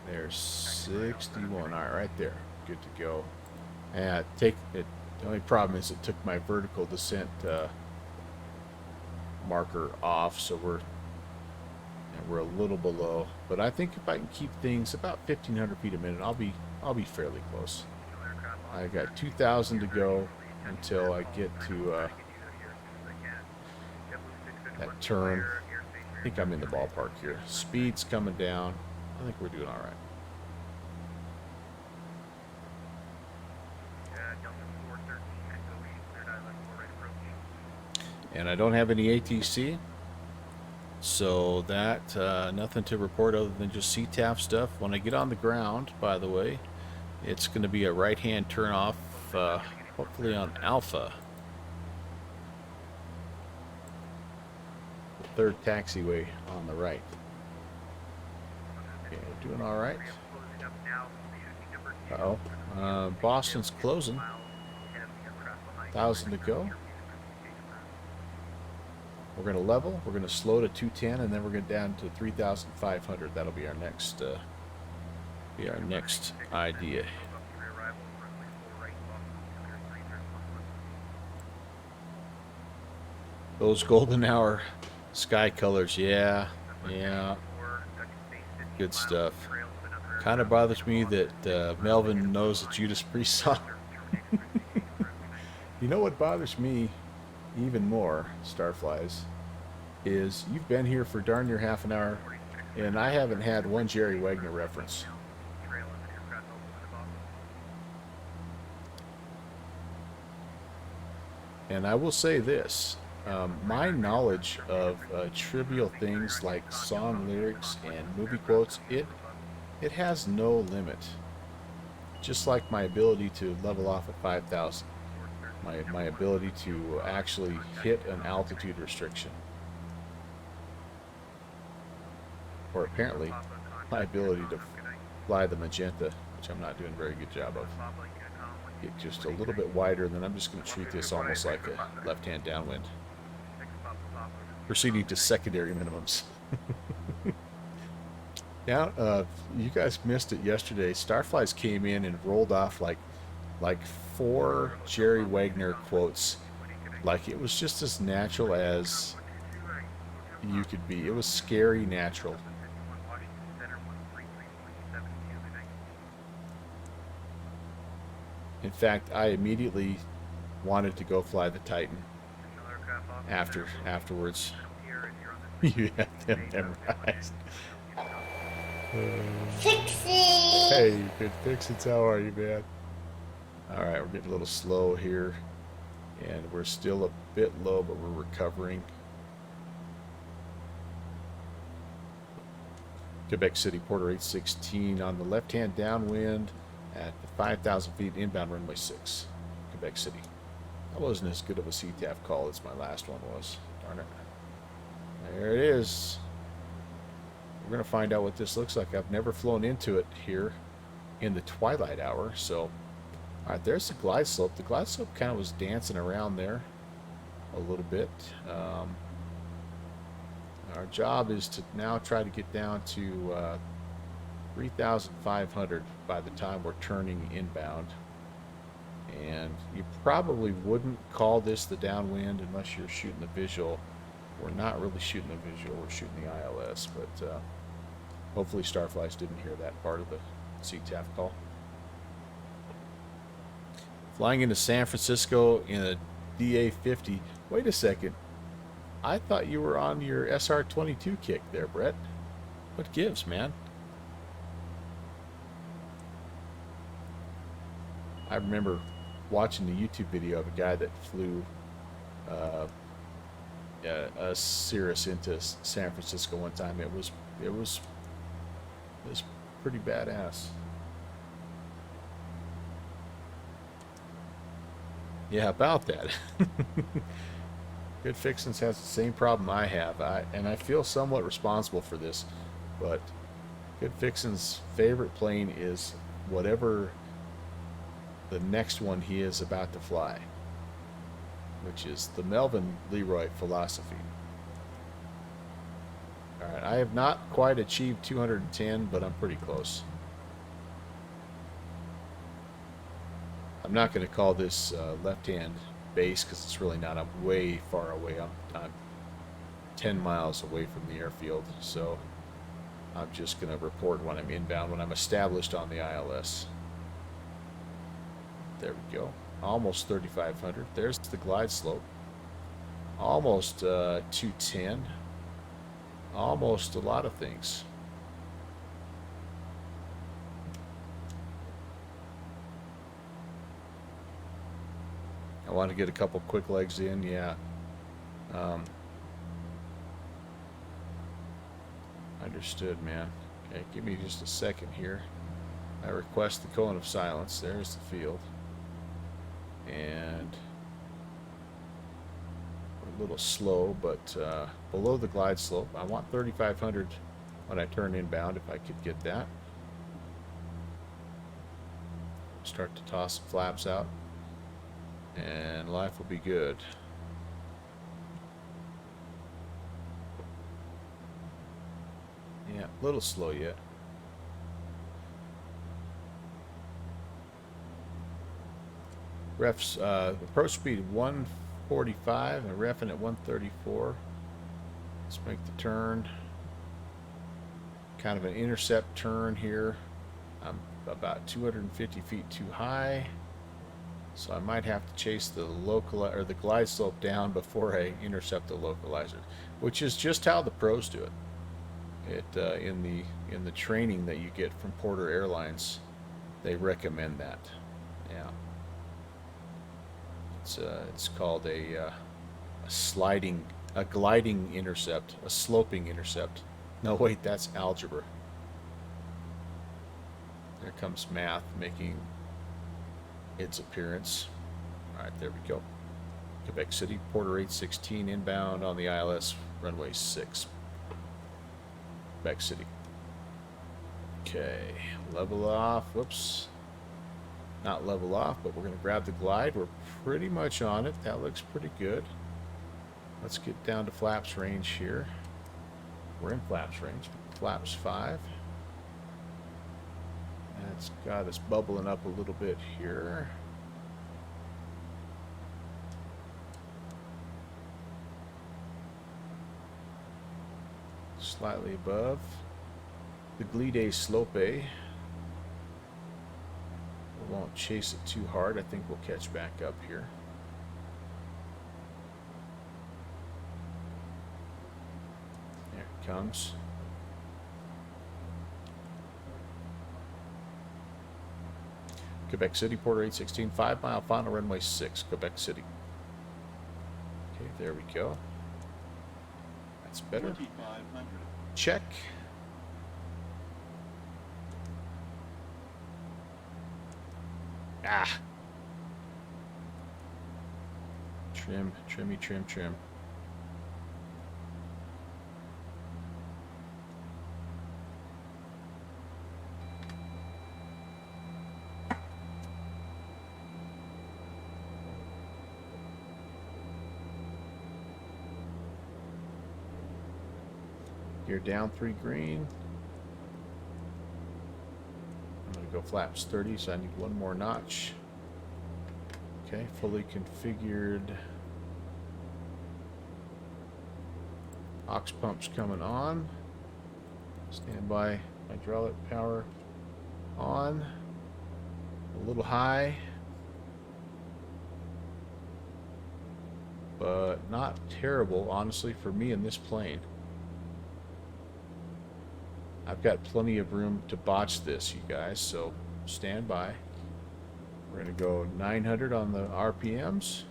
There's 61. All right, right there. Good to go. And the only problem is it took my vertical descent marker off, so we're a little below. But I think if I can keep things about 1,500 feet a minute, I'll be fairly close. I got 2,000 to go until I get to that turn. I think I'm in the ballpark here. Speed's coming down. I think we're doing all right. And I don't have any ATC, so that nothing to report other than just CTAF stuff. When I get on the ground, by the way, it's going to be a right-hand turn off, hopefully on Alpha. The third taxiway on the right. Okay, we're doing all right. Uh-oh, Boston's closing. 1,000 to go. We're going to level. We're going to slow to 210, and then we're going down to 3,500. That'll be our next idea. Those golden hour sky colors, yeah. Good stuff. Kind of bothers me that Melvin knows the Judas Priest song. You know what bothers me even more, Starflies, is you've been here for darn near half an hour, and I haven't had one Jerry Wagner reference. And I will say this, my knowledge of trivial things like song lyrics and movie quotes, it has no limit. Just like my ability to level off at 5,000. My ability to actually hit an altitude restriction. Or apparently, my ability to fly the magenta, which I'm not doing a very good job of. Get just a little bit wider, and then I'm just going to treat this almost like a left-hand downwind. Proceeding to secondary minimums. Now, you guys missed it yesterday. Starflies came in and rolled off like 4 Jerry Wagner quotes. Like it was just as natural as you could be. It was scary natural. In fact, I immediately wanted to go fly the Titan afterwards. You have them memorized. Fixie! Hey, good fixins. How are you, man? All right, we're getting a little slow here, and we're still a bit low, but we're recovering. Quebec City, Porter 816 on the left-hand downwind at the 5,000 feet inbound runway 6, Quebec City. That wasn't as good of a CTAF call as my last one was. Darn it. There it is. We're going to find out what this looks like. I've never flown into it here in the twilight hour, so... Alright, there's the glide slope. The glide slope kind of was dancing around there a little bit. Our job is to now try to get down to 3,500 by the time we're turning inbound. And you probably wouldn't call this the downwind unless you're shooting the visual. We're not really shooting the visual, we're shooting the ILS, but hopefully Starflies didn't hear that part of the CTAF call. Flying into San Francisco in a DA-50. Wait a second. I thought you were on your SR-22 kick there, Brett. What gives, man? I remember watching the YouTube video of a guy that flew a Cirrus into San Francisco one time. It was pretty badass. Yeah, about that. Good Fixins has the same problem I have, and I feel somewhat responsible for this, but Good Fixins' favorite plane is whatever the next one he is about to fly, which is the Melvin Leroy philosophy. Alright, I have not quite achieved 210, but I'm pretty close. I'm not going to call this left-hand base because it's really not. I'm way far away. I'm 10 miles away from the airfield, so I'm just going to report when I'm inbound, when I'm established on the ILS. There we go. Almost 3,500. There's the glide slope. Almost 210. Almost a lot of things. I want to get a couple quick legs in, yeah. Understood, man. Okay, give me just a second here. I request the cone of silence. There's the field. And a little slow, but below the glide slope. I want 3,500 when I turn inbound, if I could get that. Let's start to toss some flaps out, and life will be good. Yeah, a little slow yet. Ref's approach speed 145 and refing at 134. Let's make the turn. Kind of an intercept turn here. I'm about 250 feet too high, so I might have to chase the the glide slope down before I intercept the localizer, which is just how the pros do it. In the training that you get from Porter Airlines, they recommend that. Yeah. It's called a gliding intercept, a sloping intercept. No, wait, that's algebra. There comes math making its appearance. All right, there we go. Quebec City, Porter 816 inbound on the ILS runway 6. Quebec City. Okay, level off. Whoops. Not level off, but we're going to grab the glide. We're pretty much on it. That looks pretty good. Let's get down to flaps range here. We're in flaps range. Flaps 5. That's got us bubbling up a little bit here. Slightly above the Glide Slope. We won't chase it too hard. I think we'll catch back up here. There it comes. Quebec City, Porter 816, 5 mile final runway 6, Quebec City. Okay, there we go. That's better. Check. Ah. Trim, trimmy, trim, trim. Gear down 3 green. I'm going to go flaps 30, so I need one more notch. Okay, fully configured. Aux pumps coming on. Standby hydraulic power on. A little high, but not terrible, honestly, for me in this plane. I've got plenty of room to botch this, you guys, so stand by. We're going to go 900 on the RPMs.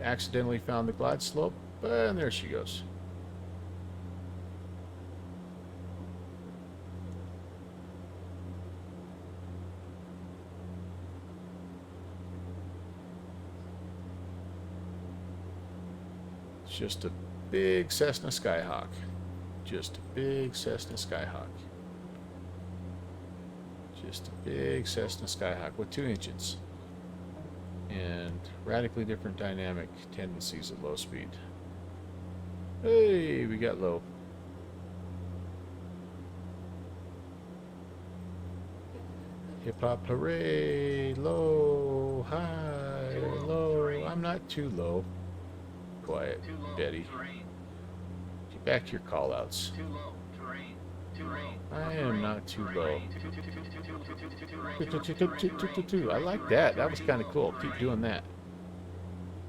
Accidentally found the glide slope, and there she goes. It's just a big Cessna Skyhawk. Just a big Cessna Skyhawk. Just a big Cessna Skyhawk with 2 engines. And radically different dynamic tendencies at low speed. Hey, we got low. Hip hop hooray! Low, high, low. I'm not too low. Quiet, Betty. Get back to your call-outs. I am not too low. I like that. That was kind of cool. Keep doing that.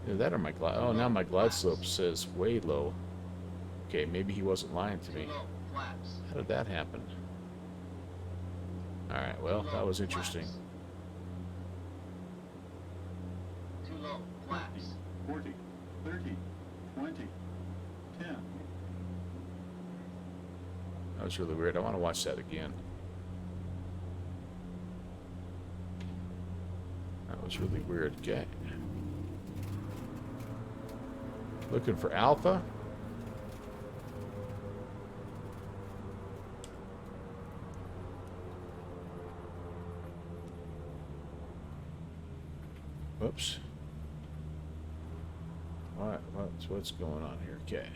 Either that or my glide. Oh, now my glide slope says way low. Okay, maybe he wasn't lying to me. How did that happen? Alright, well, that was interesting. 40, 30, 20, 10. That was really weird. I want to watch that again. That was really weird. Okay. Looking for Alpha. Whoops. What's going on here? Okay.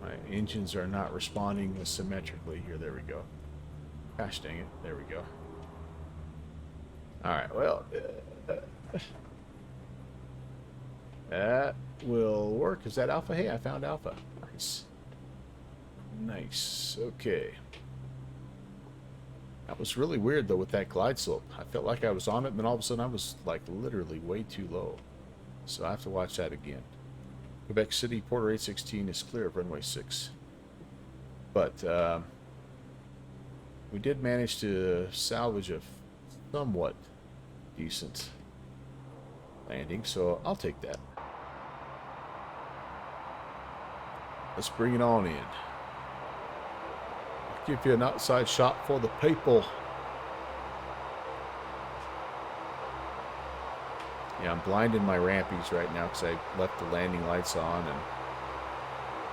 My engines are not responding symmetrically here. There we go. Gosh dang it. There we go. Alright, well, that will work. Is that Alpha? Hey, I found Alpha. Nice. Nice. Okay. That was really weird, though, with that glide slope. I felt like I was on it, and then all of a sudden I was, like, literally way too low. So I have to watch that again. Quebec City, Porter 816 is clear of runway 6. But, we did manage to salvage a somewhat decent landing, so I'll take that. Let's bring it on in. I'll give you an outside shot for the people. Yeah, I'm blinding my rampies right now because I left the landing lights on and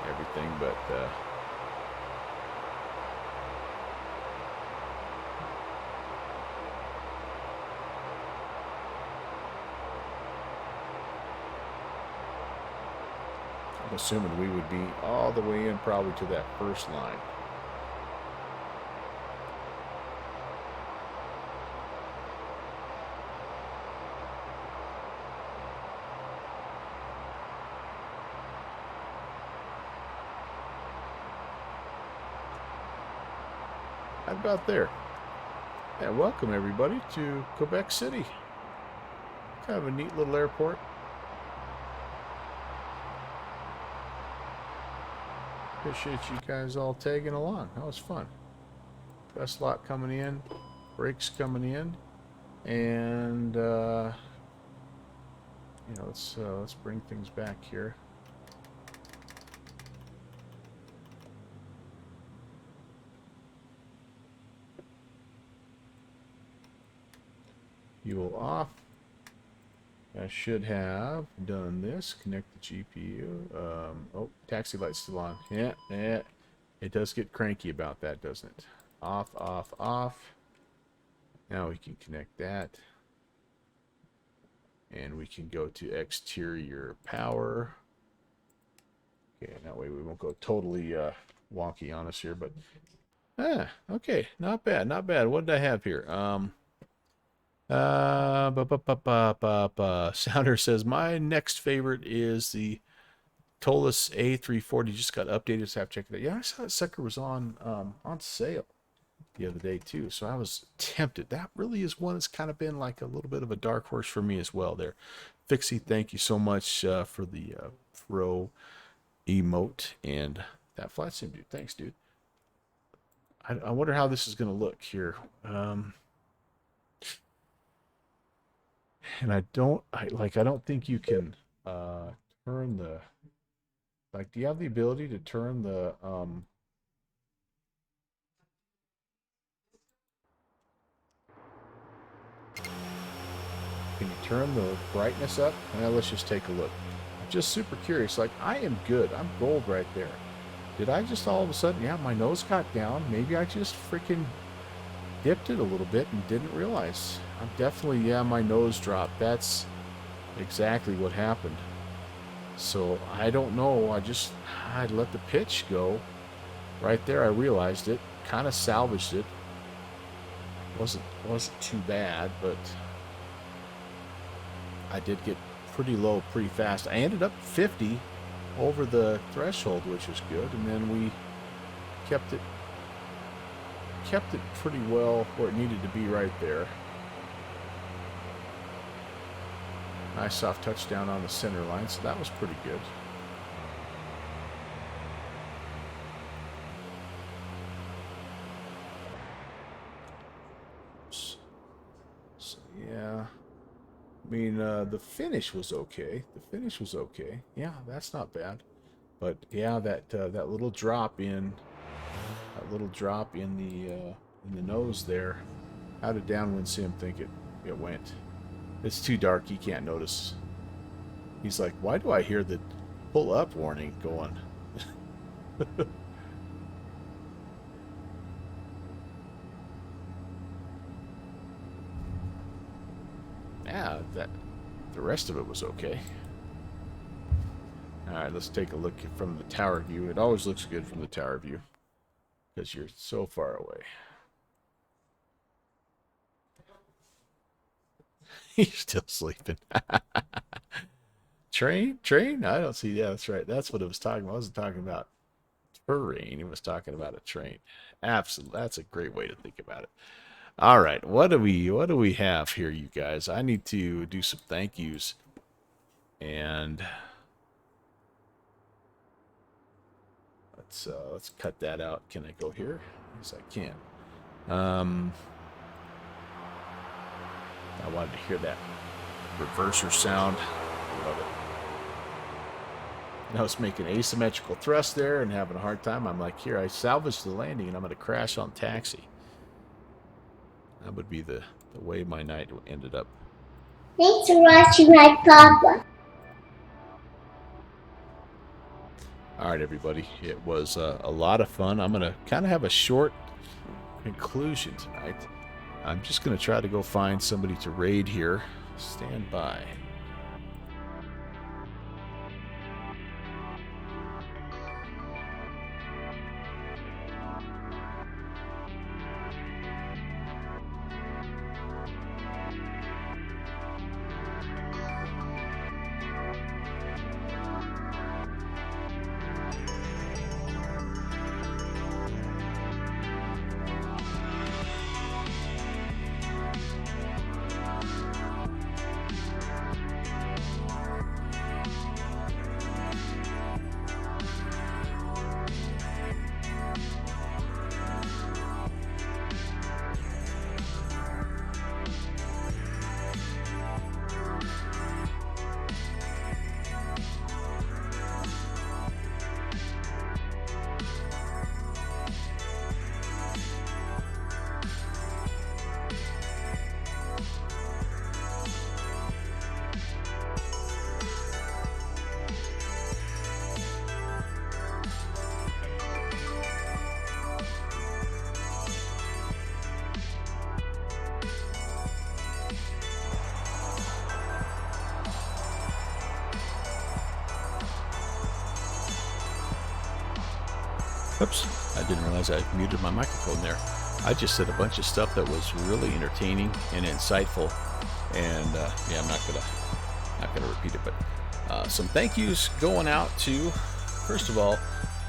everything, but I'm assuming we would be all the way in probably to that first line. How about there? And welcome everybody to Quebec City. Kind of a neat little airport. Appreciate you guys all tagging along. That was fun. Best lot coming in, brakes coming in, and you know, let's bring things back here. Fuel off. I should have done this. Connect the GPU. Oh, taxi light's still on. Yeah. It does get cranky about that, doesn't it? Off, off, off. Now we can connect that. And we can go to exterior power. Okay, that way we won't go totally wonky on us here, but okay, not bad, not bad. What did I have here? Sounder says my next favorite is the Tolus A340. Just got updated, so I have to check it out. Yeah, I saw that sucker was on sale the other day too, so I was tempted. That really is one that's kind of been like a little bit of a dark horse for me as well. There, Fixie, thank you so much for the pro emote and that flat sim, dude. Thanks, dude. I wonder how this is gonna look here. And I don't think you can turn the, like, do you have the ability to turn the can you turn the brightness up? Now let's just take a look. I'm just super curious. Like, I am good. I'm gold right there. Did I just all of a sudden, yeah, my nose got down. Maybe I just freaking dipped it a little bit and didn't realize. I'm definitely, yeah, my nose dropped. That's exactly what happened. So I don't know. I let the pitch go. Right there, I realized it. Kind of salvaged it. Wasn't too bad, but I did get pretty low pretty fast. I ended up 50 over the threshold, which was good, and then we kept it pretty well where it needed to be right there. Nice soft touchdown on the center line, so that was pretty good. So, yeah. I mean, the finish was okay. Yeah, that's not bad. But yeah, that little drop in the nose there. How did downwind sim think it went? It's too dark. He can't notice. He's like, why do I hear the pull up warning going? yeah, the rest of it was okay. All right, let's take a look from the tower view. It always looks good from the tower view because you're so far away. He's still sleeping. Train? I don't see. Yeah, that's right. That's what it was talking about. I wasn't talking about terrain. It was talking about a train. Absolutely. That's a great way to think about it. All right. What do we have here, you guys? I need to do some thank yous. And let's cut that out. Can I go here? Yes, I can. I wanted to hear that reverser sound. Love it. And I was making asymmetrical thrust there and having a hard time. I'm like, here, I salvaged the landing and I'm going to crash on taxi. That would be the way my night ended up. Thanks for watching my papa. All right, everybody. It was a lot of fun. I'm going to kind of have a short conclusion tonight. I'm just going to try to go find somebody to raid here. Stand by. Oops, I didn't realize I muted my microphone there. I just said a bunch of stuff that was really entertaining and insightful, and yeah, I'm not gonna repeat it, but some thank yous going out to, first of all,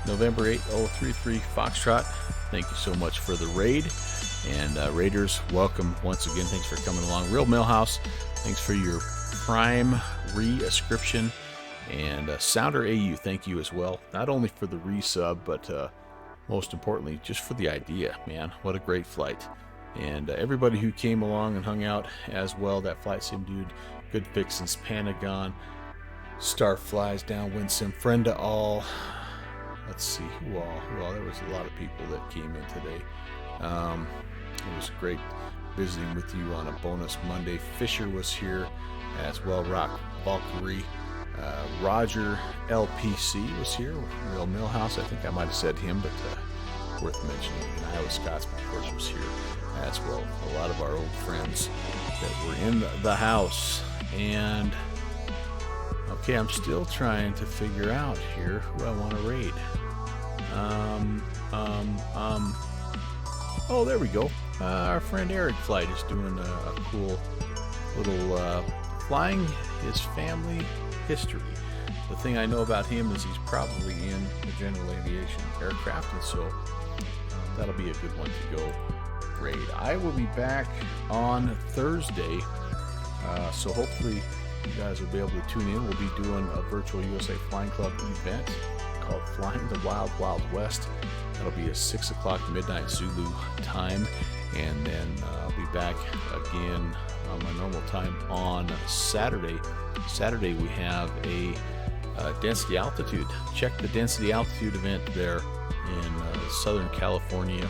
November 8033 Foxtrot. Thank you so much for the raid, and Raiders, welcome once again. Thanks for coming along. Real Millhouse, thanks for your Prime re-ascription. And Sounder AU, thank you as well. Not only for the resub, but most importantly, just for the idea, man. What a great flight. And everybody who came along and hung out as well. That Flight Sim Dude, Good Fixins, Panagon, Star Flies, Downwind Sim, Friend to All. Let's see, who all? Well, there was a lot of people that came in today. It was great visiting with you on a bonus Monday. Fisher was here as well. Rock Valkyrie. Roger LPC was here. Real Millhouse, I think I might have said him, but worth mentioning. And Iowa Scotsman, of course, was here as well. A lot of our old friends that were in the house. And okay, I'm still trying to figure out here who I want to raid. Oh, there we go. Our friend Eric Flight is doing a cool little flying his family history. The thing I know about him is he's probably in the general aviation aircraft, and so that'll be a good one to go raid. I will be back on Thursday, so hopefully you guys will be able to tune in. We'll be doing a virtual USA Flying Club event called Flying the Wild Wild West. That'll be a 6 o'clock midnight Zulu time, and then I'll be back again on my normal time on Saturday. Saturday we have a density altitude. Check the density altitude event there in Southern Colorado,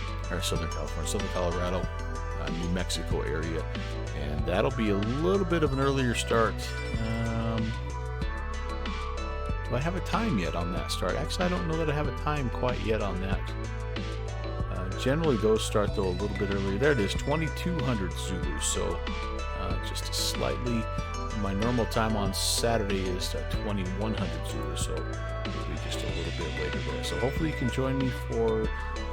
New Mexico area, and that'll be a little bit of an earlier start. Do I have a time yet on that start? Actually, I don't know that I have a time quite yet on that. Generally those start though a little bit earlier. There it is, 2200 Zulu, so just slightly. My normal time on Saturday is 2100 Zulu, so it'll be just a little bit later there. So hopefully you can join me for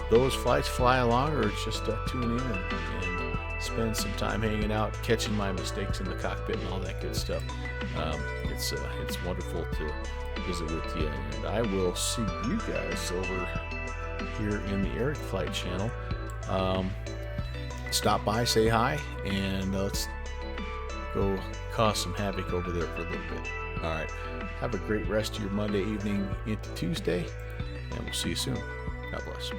those flights, fly along, or just tune in and spend some time hanging out, catching my mistakes in the cockpit and all that good stuff. It's wonderful to visit with you, and I will see you guys over here in the Eric Flight channel. Stop by, say hi, and let's go cause some havoc over there for a little bit. All right, have a great rest of your Monday evening into Tuesday, and we'll see you soon. God bless.